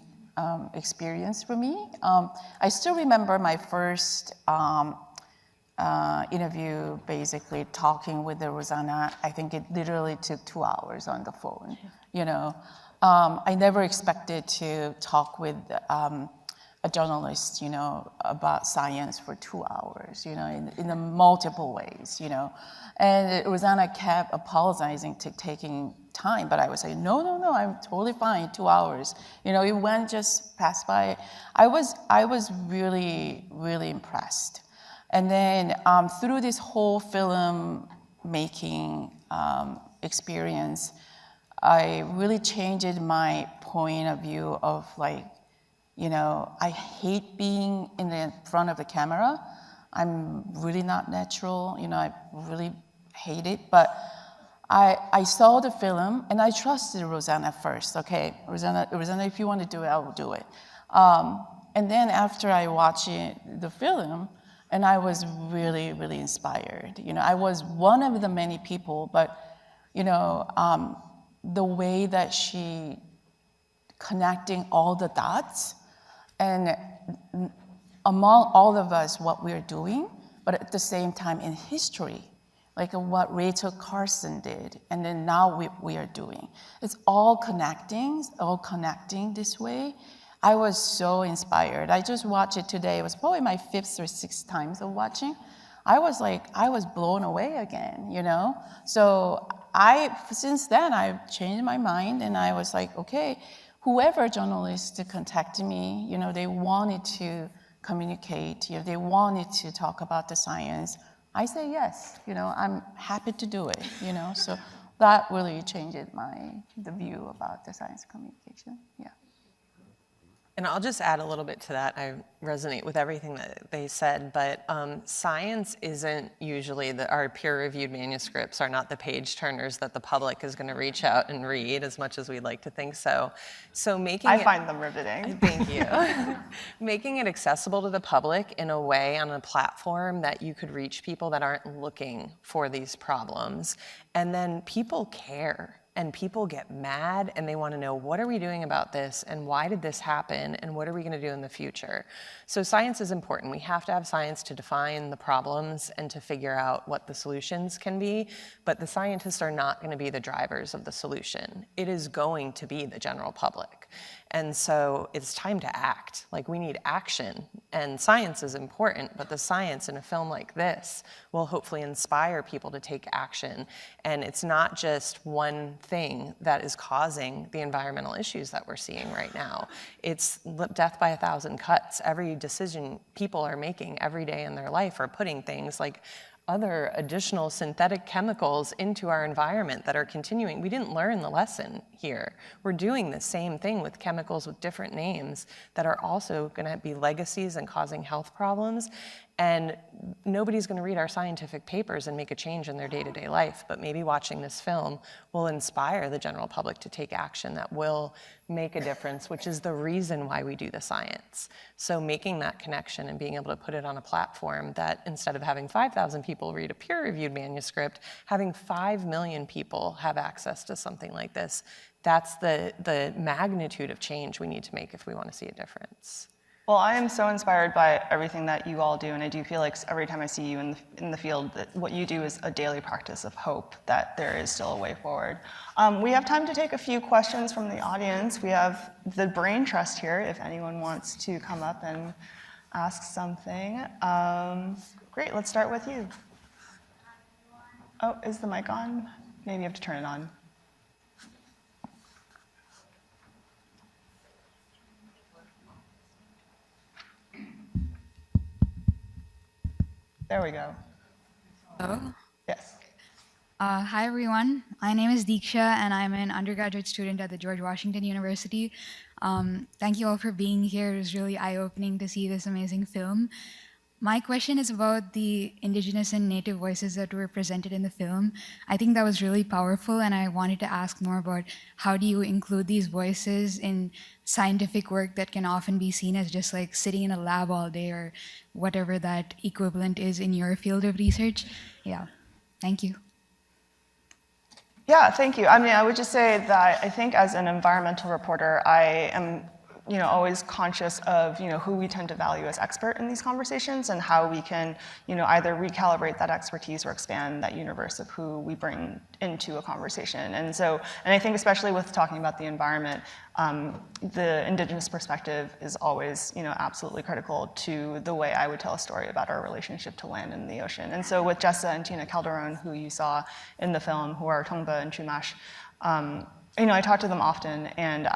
experience for me. I still remember my first interview, basically talking with the Rosanna. I think it literally took 2 hours on the phone. I never expected to talk with a journalist, about science for 2 hours, in the multiple ways, And Rosanna kept apologizing to taking time, but I was saying, no, I'm totally fine, 2 hours. It went just passed by. I was really, really impressed. And then through this whole film making experience, I really changed my point of view of I hate being in the front of the camera. I'm really not natural, I really hate it. But I saw the film and I trusted Rosanna first. Okay, Rosanna, if you want to do it, I will do it. And then after I watched the film, and I was really, really inspired. I was one of the many people, but, the way that she connecting all the dots, and among all of us, what we're doing, but at the same time in history, like what Rachel Carson did, and then now we are doing. It's all connecting this way. I was so inspired. I just watched it today. It was probably my 5th or 6th time of watching. I was blown away again, you know? So since then, I've changed my mind, and I was like, okay, whoever journalist contacted me, you know, they wanted to communicate, you know, they wanted to talk about the science, I say yes, you know, I'm happy to do it, you know? So that really changed the view about the science communication, yeah. And I'll just add a little bit to that. I resonate with everything that they said, but science isn't usually our peer-reviewed manuscripts are not the page turners that the public is going to reach out and read, as much as we'd like to think so. So I find them riveting. Thank you. Making it accessible to the public in a way on a platform that you could reach people that aren't looking for these problems. And then people care. And people get mad and they want to know, what are we doing about this, and why did this happen, and what are we going to do in the future? So science is important. We have to have science to define the problems and to figure out what the solutions can be, but the scientists are not going to be the drivers of the solution. It is going to be the general public. And so it's time to act. Like, we need action, and science is important, but the science in a film like this will hopefully inspire people to take action. And it's not just one thing that is causing the environmental issues that we're seeing right now. It's death by 1,000 cuts. Every decision people are making every day in their life are putting things like other additional synthetic chemicals into our environment that are continuing. We didn't learn the lesson here. We're doing the same thing with chemicals with different names that are also going to be legacies and causing health problems. And nobody's going to read our scientific papers and make a change in their day-to-day life, but maybe watching this film will inspire the general public to take action that will make a difference, which is the reason why we do the science. So making that connection and being able to put it on a platform that, instead of having 5,000 people read a peer-reviewed manuscript, having 5 million people have access to something like this, that's the magnitude of change we need to make if we want to see a difference. Well, I am so inspired by everything that you all do, and I do feel like every time I see you in the field, that what you do is a daily practice of hope that there is still a way forward. We have time to take a few questions from the audience. We have the brain trust here, if anyone wants to come up and ask something. Great, let's start with you. Oh, is the mic on? Maybe you have to turn it on. There we go. Hello. Yes. Hi, everyone. My name is Diksha, and I'm an undergraduate student at the George Washington University. Thank you all for being here. It was really eye-opening to see this amazing film. My question is about the Indigenous and Native voices that were presented in the film. I think that was really powerful, and I wanted to ask more about how do you include these voices in scientific work that can often be seen as just like sitting in a lab all day or whatever that equivalent is in your field of research. Yeah, thank you. Yeah, thank you. I mean, I would just say that I think as an environmental reporter, I am always conscious of, who we tend to value as expert in these conversations and how we can, either recalibrate that expertise or expand that universe of who we bring into a conversation. And I think especially with talking about the environment, the Indigenous perspective is always, absolutely critical to the way I would tell a story about our relationship to land and the ocean. And so with Jessa and Tina Calderon, who you saw in the film, who are Tongva and Chumash, I talk to them often, and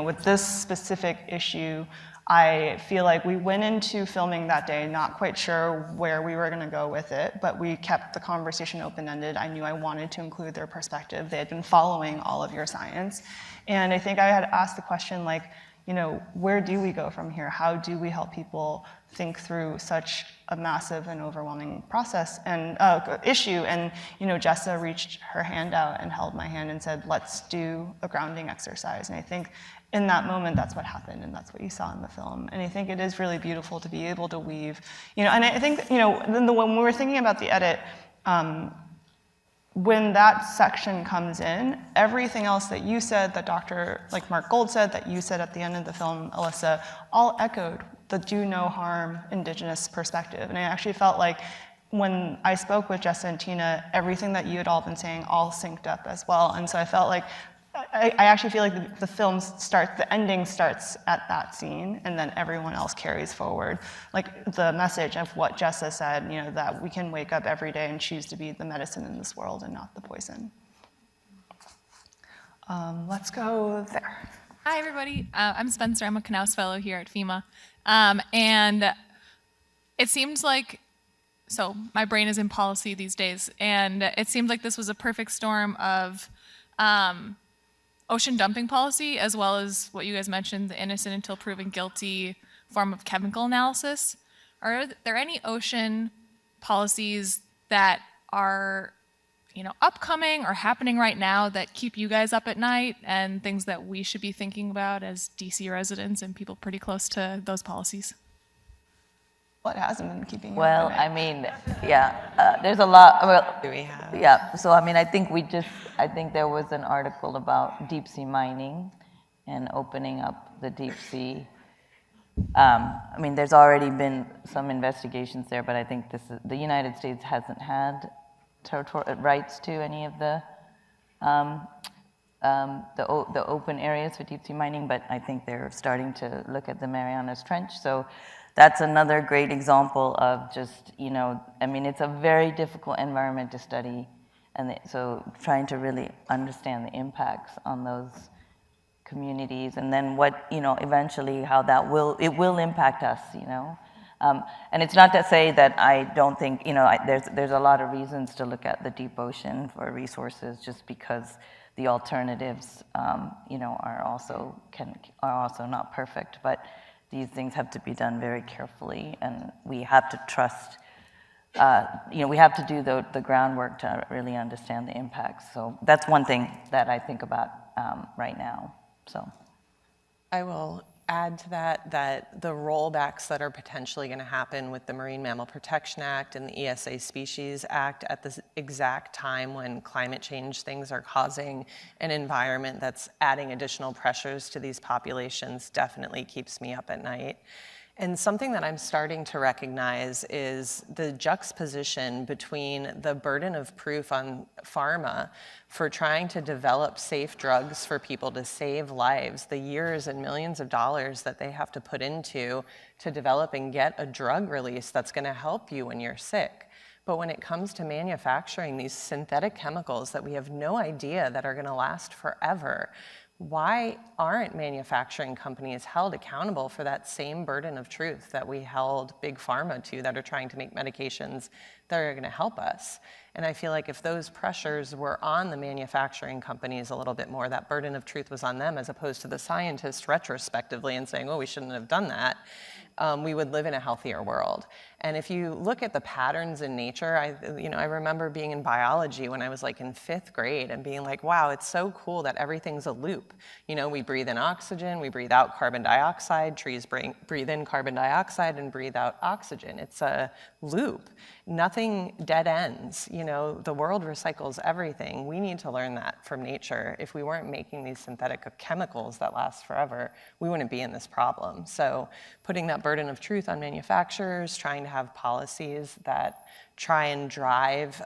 with this specific issue, I feel like we went into filming that day not quite sure where we were going to go with it, but we kept the conversation open-ended. I knew I wanted to include their perspective. They had been following all of your science, and I think I had asked the question, like, where do we go from here? How do we help people think through such a massive and overwhelming process and issue? And Jessa reached her hand out and held my hand and said, "Let's do a grounding exercise." And I think in that moment, that's what happened, and that's what you saw in the film. And I think it is really beautiful to be able to weave, and I think when we were thinking about the edit. When that section comes in, everything else that you said, that like Mark Gold said, that you said at the end of the film, Alissa, all echoed the do no harm Indigenous perspective. And I actually felt like when I spoke with Jessa and Tina, everything that you had all been saying all synced up as well. And so I felt like I actually feel like the film starts, the ending starts at that scene, and then everyone else carries forward. Like the message of what Jessa said, you know, that we can wake up every day and choose to be the medicine in this world and not the poison. Let's go there. Hi, everybody. I'm Spencer. I'm a Knaus Fellow here at FEMA. And it seems like, so my brain is in policy these days, and it seemed like this was a perfect storm of ocean dumping policy, as well as what you guys mentioned, the innocent until proven guilty form of chemical analysis. Are there any ocean policies that are, you know, upcoming or happening right now that keep you guys up at night, and things that we should be thinking about as DC residents and people pretty close to those policies? What hasn't been keeping you Well, up at night? I mean, yeah, there's a lot. Well, Do we have? yeah, so I mean, I think there was an article about deep sea mining and opening up the deep sea. I mean, there's already been some investigations there, but I think the United States hasn't had territorial rights to any of the open areas for deep sea mining, but I think they're starting to look at the Marianas Trench. So that's another great example of just, you know, I mean, it's a very difficult environment to study, and so trying to really understand the impacts on those communities, and then what, you know, eventually how that will impact us, you know. And it's not to say that I don't think, you know, there's a lot of reasons to look at the deep ocean for resources, just because the alternatives, you know, are also not perfect, but these things have to be done very carefully, and we have to trust, you know, we have to do the groundwork to really understand the impacts. So that's one thing that I think about right now. So I will add to that the rollbacks that are potentially going to happen with the Marine Mammal Protection Act and the ESA Species Act at the exact time when climate change things are causing an environment that's adding additional pressures to these populations definitely keeps me up at night. And something that I'm starting to recognize is the juxtaposition between the burden of proof on pharma for trying to develop safe drugs for people to save lives, the years and millions of dollars that they have to put into to develop and get a drug release that's going to help you when you're sick. But when it comes to manufacturing these synthetic chemicals that we have no idea that are going to last forever, why aren't manufacturing companies held accountable for that same burden of truth that we held big pharma to, that are trying to make medications that are going to help us? And I feel like if those pressures were on the manufacturing companies a little bit more, that burden of truth was on them as opposed to the scientists retrospectively and saying, oh, we shouldn't have done that, we would live in a healthier world. And if you look at the patterns in nature, I remember being in biology when I was like in 5th grade and being like, wow, it's so cool that everything's a loop. You know, we breathe in oxygen, we breathe out carbon dioxide, trees breathe in carbon dioxide and breathe out oxygen. It's a loop. Nothing dead ends. You know, the world recycles everything. We need to learn that from nature. If we weren't making these synthetic chemicals that last forever, we wouldn't be in this problem. So putting that burden of truth on manufacturers, trying to have policies that try and drive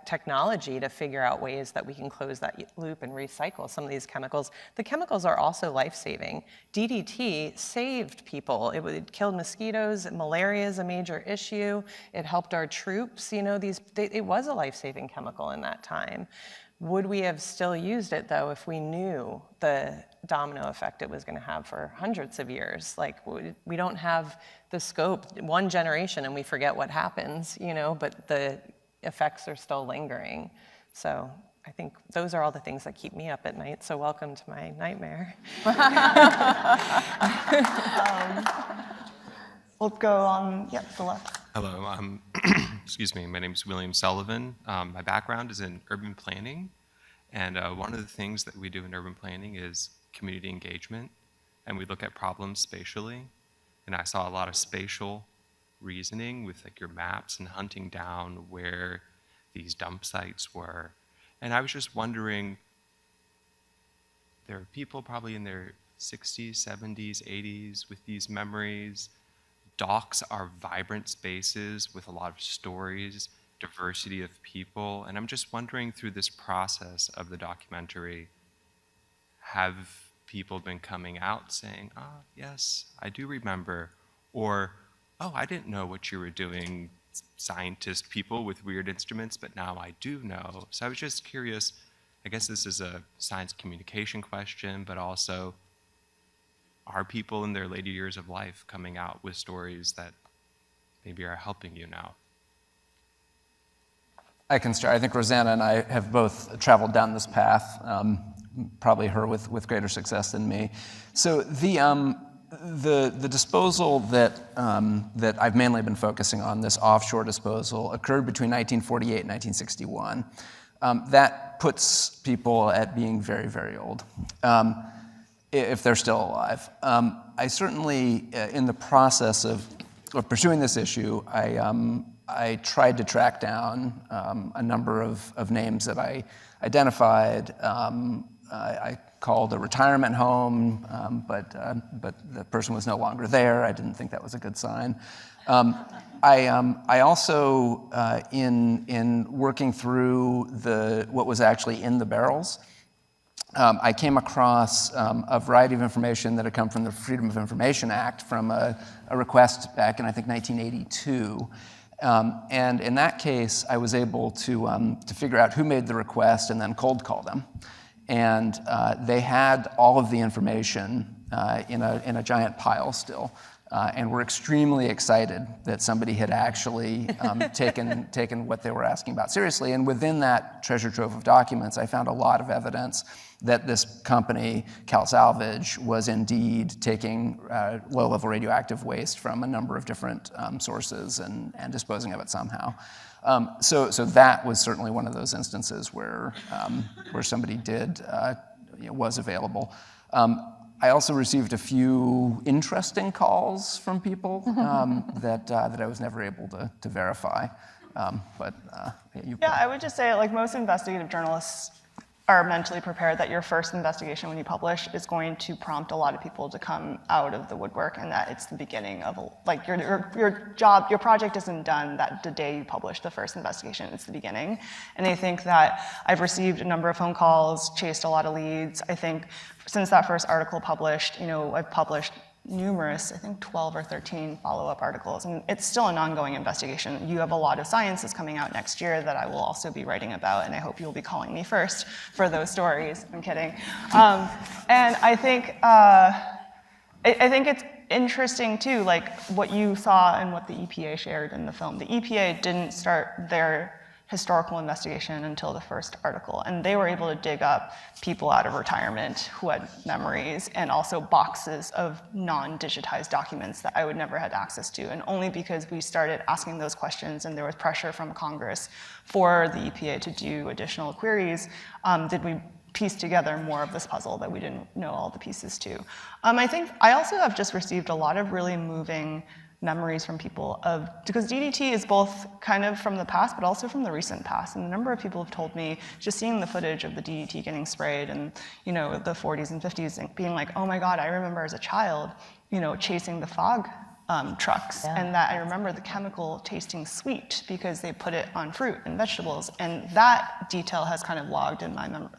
technology to figure out ways that we can close that loop and recycle some of these chemicals. The chemicals are also life-saving. DDT saved people. It killed mosquitoes. Malaria is a major issue. It helped our troops. You know, it was a life-saving chemical in that time. Would we have still used it, though, if we knew the domino effect it was going to have for hundreds of years? Like, we don't have the scope. One generation and we forget what happens, you know, but the effects are still lingering. So I think those are all the things that keep me up at night. So welcome to my nightmare. We'll go on, the left. Hello, excuse me, my name is William Sullivan. My background is in urban planning, and one of the things that we do in urban planning is community engagement, and we look at problems spatially, and I saw a lot of spatial reasoning with like your maps and hunting down where these dump sites were, and I was just wondering, there are people probably in their 60s, 70s, 80s with these memories. Docks are vibrant spaces with a lot of stories, diversity of people, and I'm just wondering through this process of the documentary, have people been coming out saying, oh, yes, I do remember, or, oh, I didn't know what you were doing, scientist people with weird instruments, but now I do know. So I was just curious, I guess this is a science communication question, but also, are people in their later years of life coming out with stories that maybe are helping you now? I can start. I think Rosanna and I have both traveled down this path, probably her with greater success than me. So the disposal that I've mainly been focusing on, this offshore disposal, occurred between 1948 and 1961. That puts people at being very, very old, if they're still alive. I certainly, in the process of pursuing this issue, I tried to track down a number of names that I identified. I called a retirement home, but the person was no longer there. I didn't think that was a good sign. I also, in working through what was actually in the barrels, I came across a variety of information that had come from the Freedom of Information Act from a request back in, I think, 1982. And in that case, I was able to figure out who made the request and then cold call them. And they had all of the information in a giant pile still. And were extremely excited that somebody had actually taken what they were asking about seriously. And within that treasure trove of documents, I found a lot of evidence that this company, Cal Salvage, was indeed taking low-level radioactive waste from a number of different sources and disposing of it somehow. So that was certainly one of those instances where somebody was available. I also received a few interesting calls from people that I was never able to verify. I would just say, like most investigative journalists are mentally prepared that your first investigation when you publish is going to prompt a lot of people to come out of the woodwork, and that it's the beginning of your project isn't done that the day you publish the first investigation, it's the beginning. And I think that I've received a number of phone calls, chased a lot of leads. I think since that first article published, I've published numerous, I think 12 or 13 follow-up articles, and it's still an ongoing investigation. You have a lot of sciences coming out next year that I will also be writing about, and I hope you'll be calling me first for those stories. I'm kidding. And I think it's interesting too, like what you saw and what the EPA shared in the film. The EPA didn't start their historical investigation until the first article, and they were able to dig up people out of retirement who had memories and also boxes of non-digitized documents that I would never had access to. And only because we started asking those questions and there was pressure from Congress for the EPA to do additional queries, did we piece together more of this puzzle that we didn't know all the pieces to. I think I also have just received a lot of really moving memories from people because DDT is both kind of from the past, but also from the recent past. And a number of people have told me, just seeing the footage of the DDT getting sprayed and, the 40s and 50s, and being like, oh my God, I remember as a child, chasing the fog trucks. Yeah. And that I remember the chemical tasting sweet because they put it on fruit and vegetables. And that detail has kind of logged in my memory,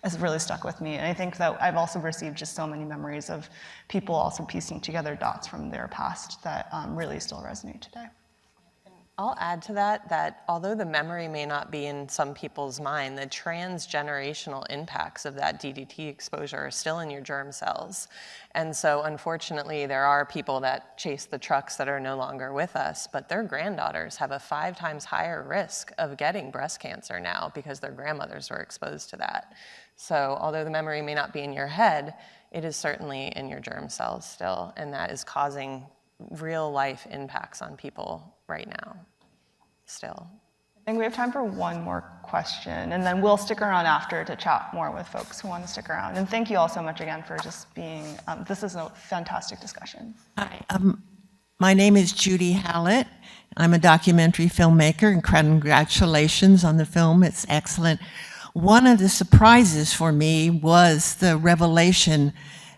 has really stuck with me. And I think that I've also received just so many memories of people also piecing together dots from their past that really still resonate today. I'll add to that although the memory may not be in some people's mind, the transgenerational impacts of that DDT exposure are still in your germ cells. And so unfortunately, there are people that chase the trucks that are no longer with us, but their granddaughters have a 5 times higher risk of getting breast cancer now because their grandmothers were exposed to that. So although the memory may not be in your head, it is certainly in your germ cells still, and that is causing real life impacts on people right now, still. I think we have time for one more question, and then we'll stick around after to chat more with folks who want to stick around. And thank you all so much again for just being, this is a fantastic discussion. Hi, my name is Judy Hallett. I'm a documentary filmmaker, and congratulations on the film, it's excellent. One of the surprises for me was the revelation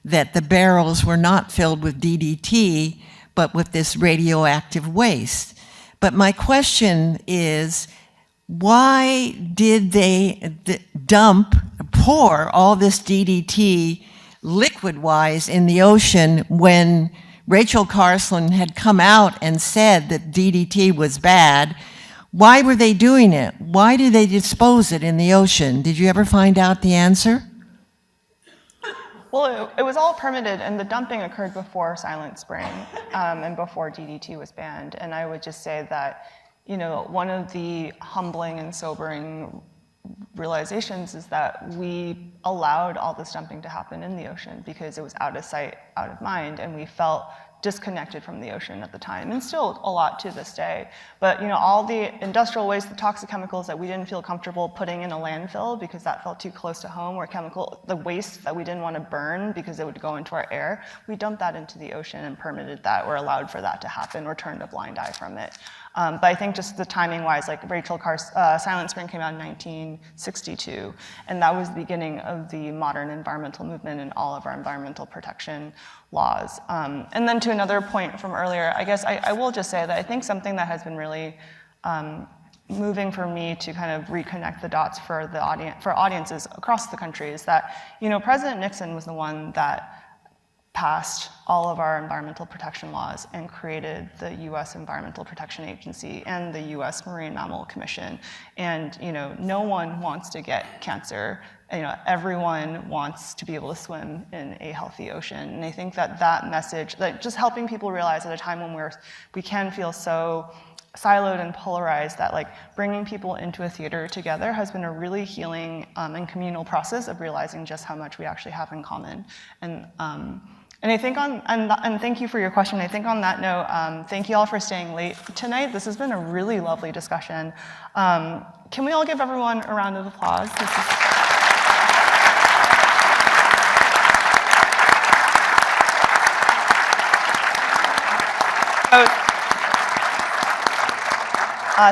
that the barrels were not filled with DDT, but with this radioactive waste. But my question is, why did they pour all this DDT liquid-wise in the ocean when Rachel Carson had come out and said that DDT was bad? Why were they doing it? Why did they dispose it in the ocean? Did you ever find out the answer? Well, it was all permitted, and the dumping occurred before Silent Spring and before DDT was banned. And I would just say that, you know, one of the humbling and sobering realizations is that we allowed all this dumping to happen in the ocean because it was out of sight, out of mind, and we felt disconnected from the ocean at the time, and still a lot to this day. But you know, all the industrial waste, the toxic chemicals that we didn't feel comfortable putting in a landfill because that felt too close to home, or the waste that we didn't want to burn because it would go into our air, we dumped that into the ocean and permitted that, or allowed for that to happen, or turned a blind eye from it. But I think just the timing-wise, like Silent Spring came out in 1962, and that was the beginning of the modern environmental movement and all of our environmental protection laws. And then to another point from earlier, I guess I will just say that I think something that has been really moving for me to kind of reconnect the dots for the audiences across the country is that, you know, President Nixon was the one that passed all of our environmental protection laws and created the U.S. Environmental Protection Agency and the U.S. Marine Mammal Commission. And, you know, no one wants to get cancer. You know, everyone wants to be able to swim in a healthy ocean. And I think that that message, like just helping people realize at a time when we can feel so siloed and polarized, that like bringing people into a theater together has been a really healing and communal process of realizing just how much we actually have in common. And I think and thank you for your question. I think on that note, thank you all for staying late tonight. This has been a really lovely discussion. Can we all give everyone a round of applause?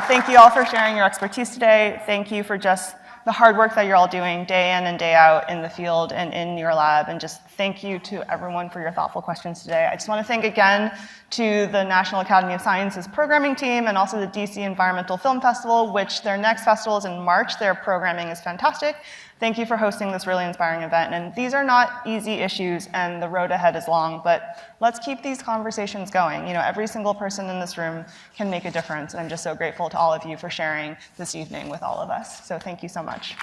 Thank you all for sharing your expertise today. Thank you for just the hard work that you're all doing day in and day out in the field and in your lab. And just thank you to everyone for your thoughtful questions today. I just want to thank again to the National Academy of Sciences programming team and also the DC Environmental Film Festival, which their next festival is in March. Their programming is fantastic. Thank you for hosting this really inspiring event. And these are not easy issues, and the road ahead is long, but let's keep these conversations going. You know, every single person in this room can make a difference, and I'm just so grateful to all of you for sharing this evening with all of us. So thank you so much.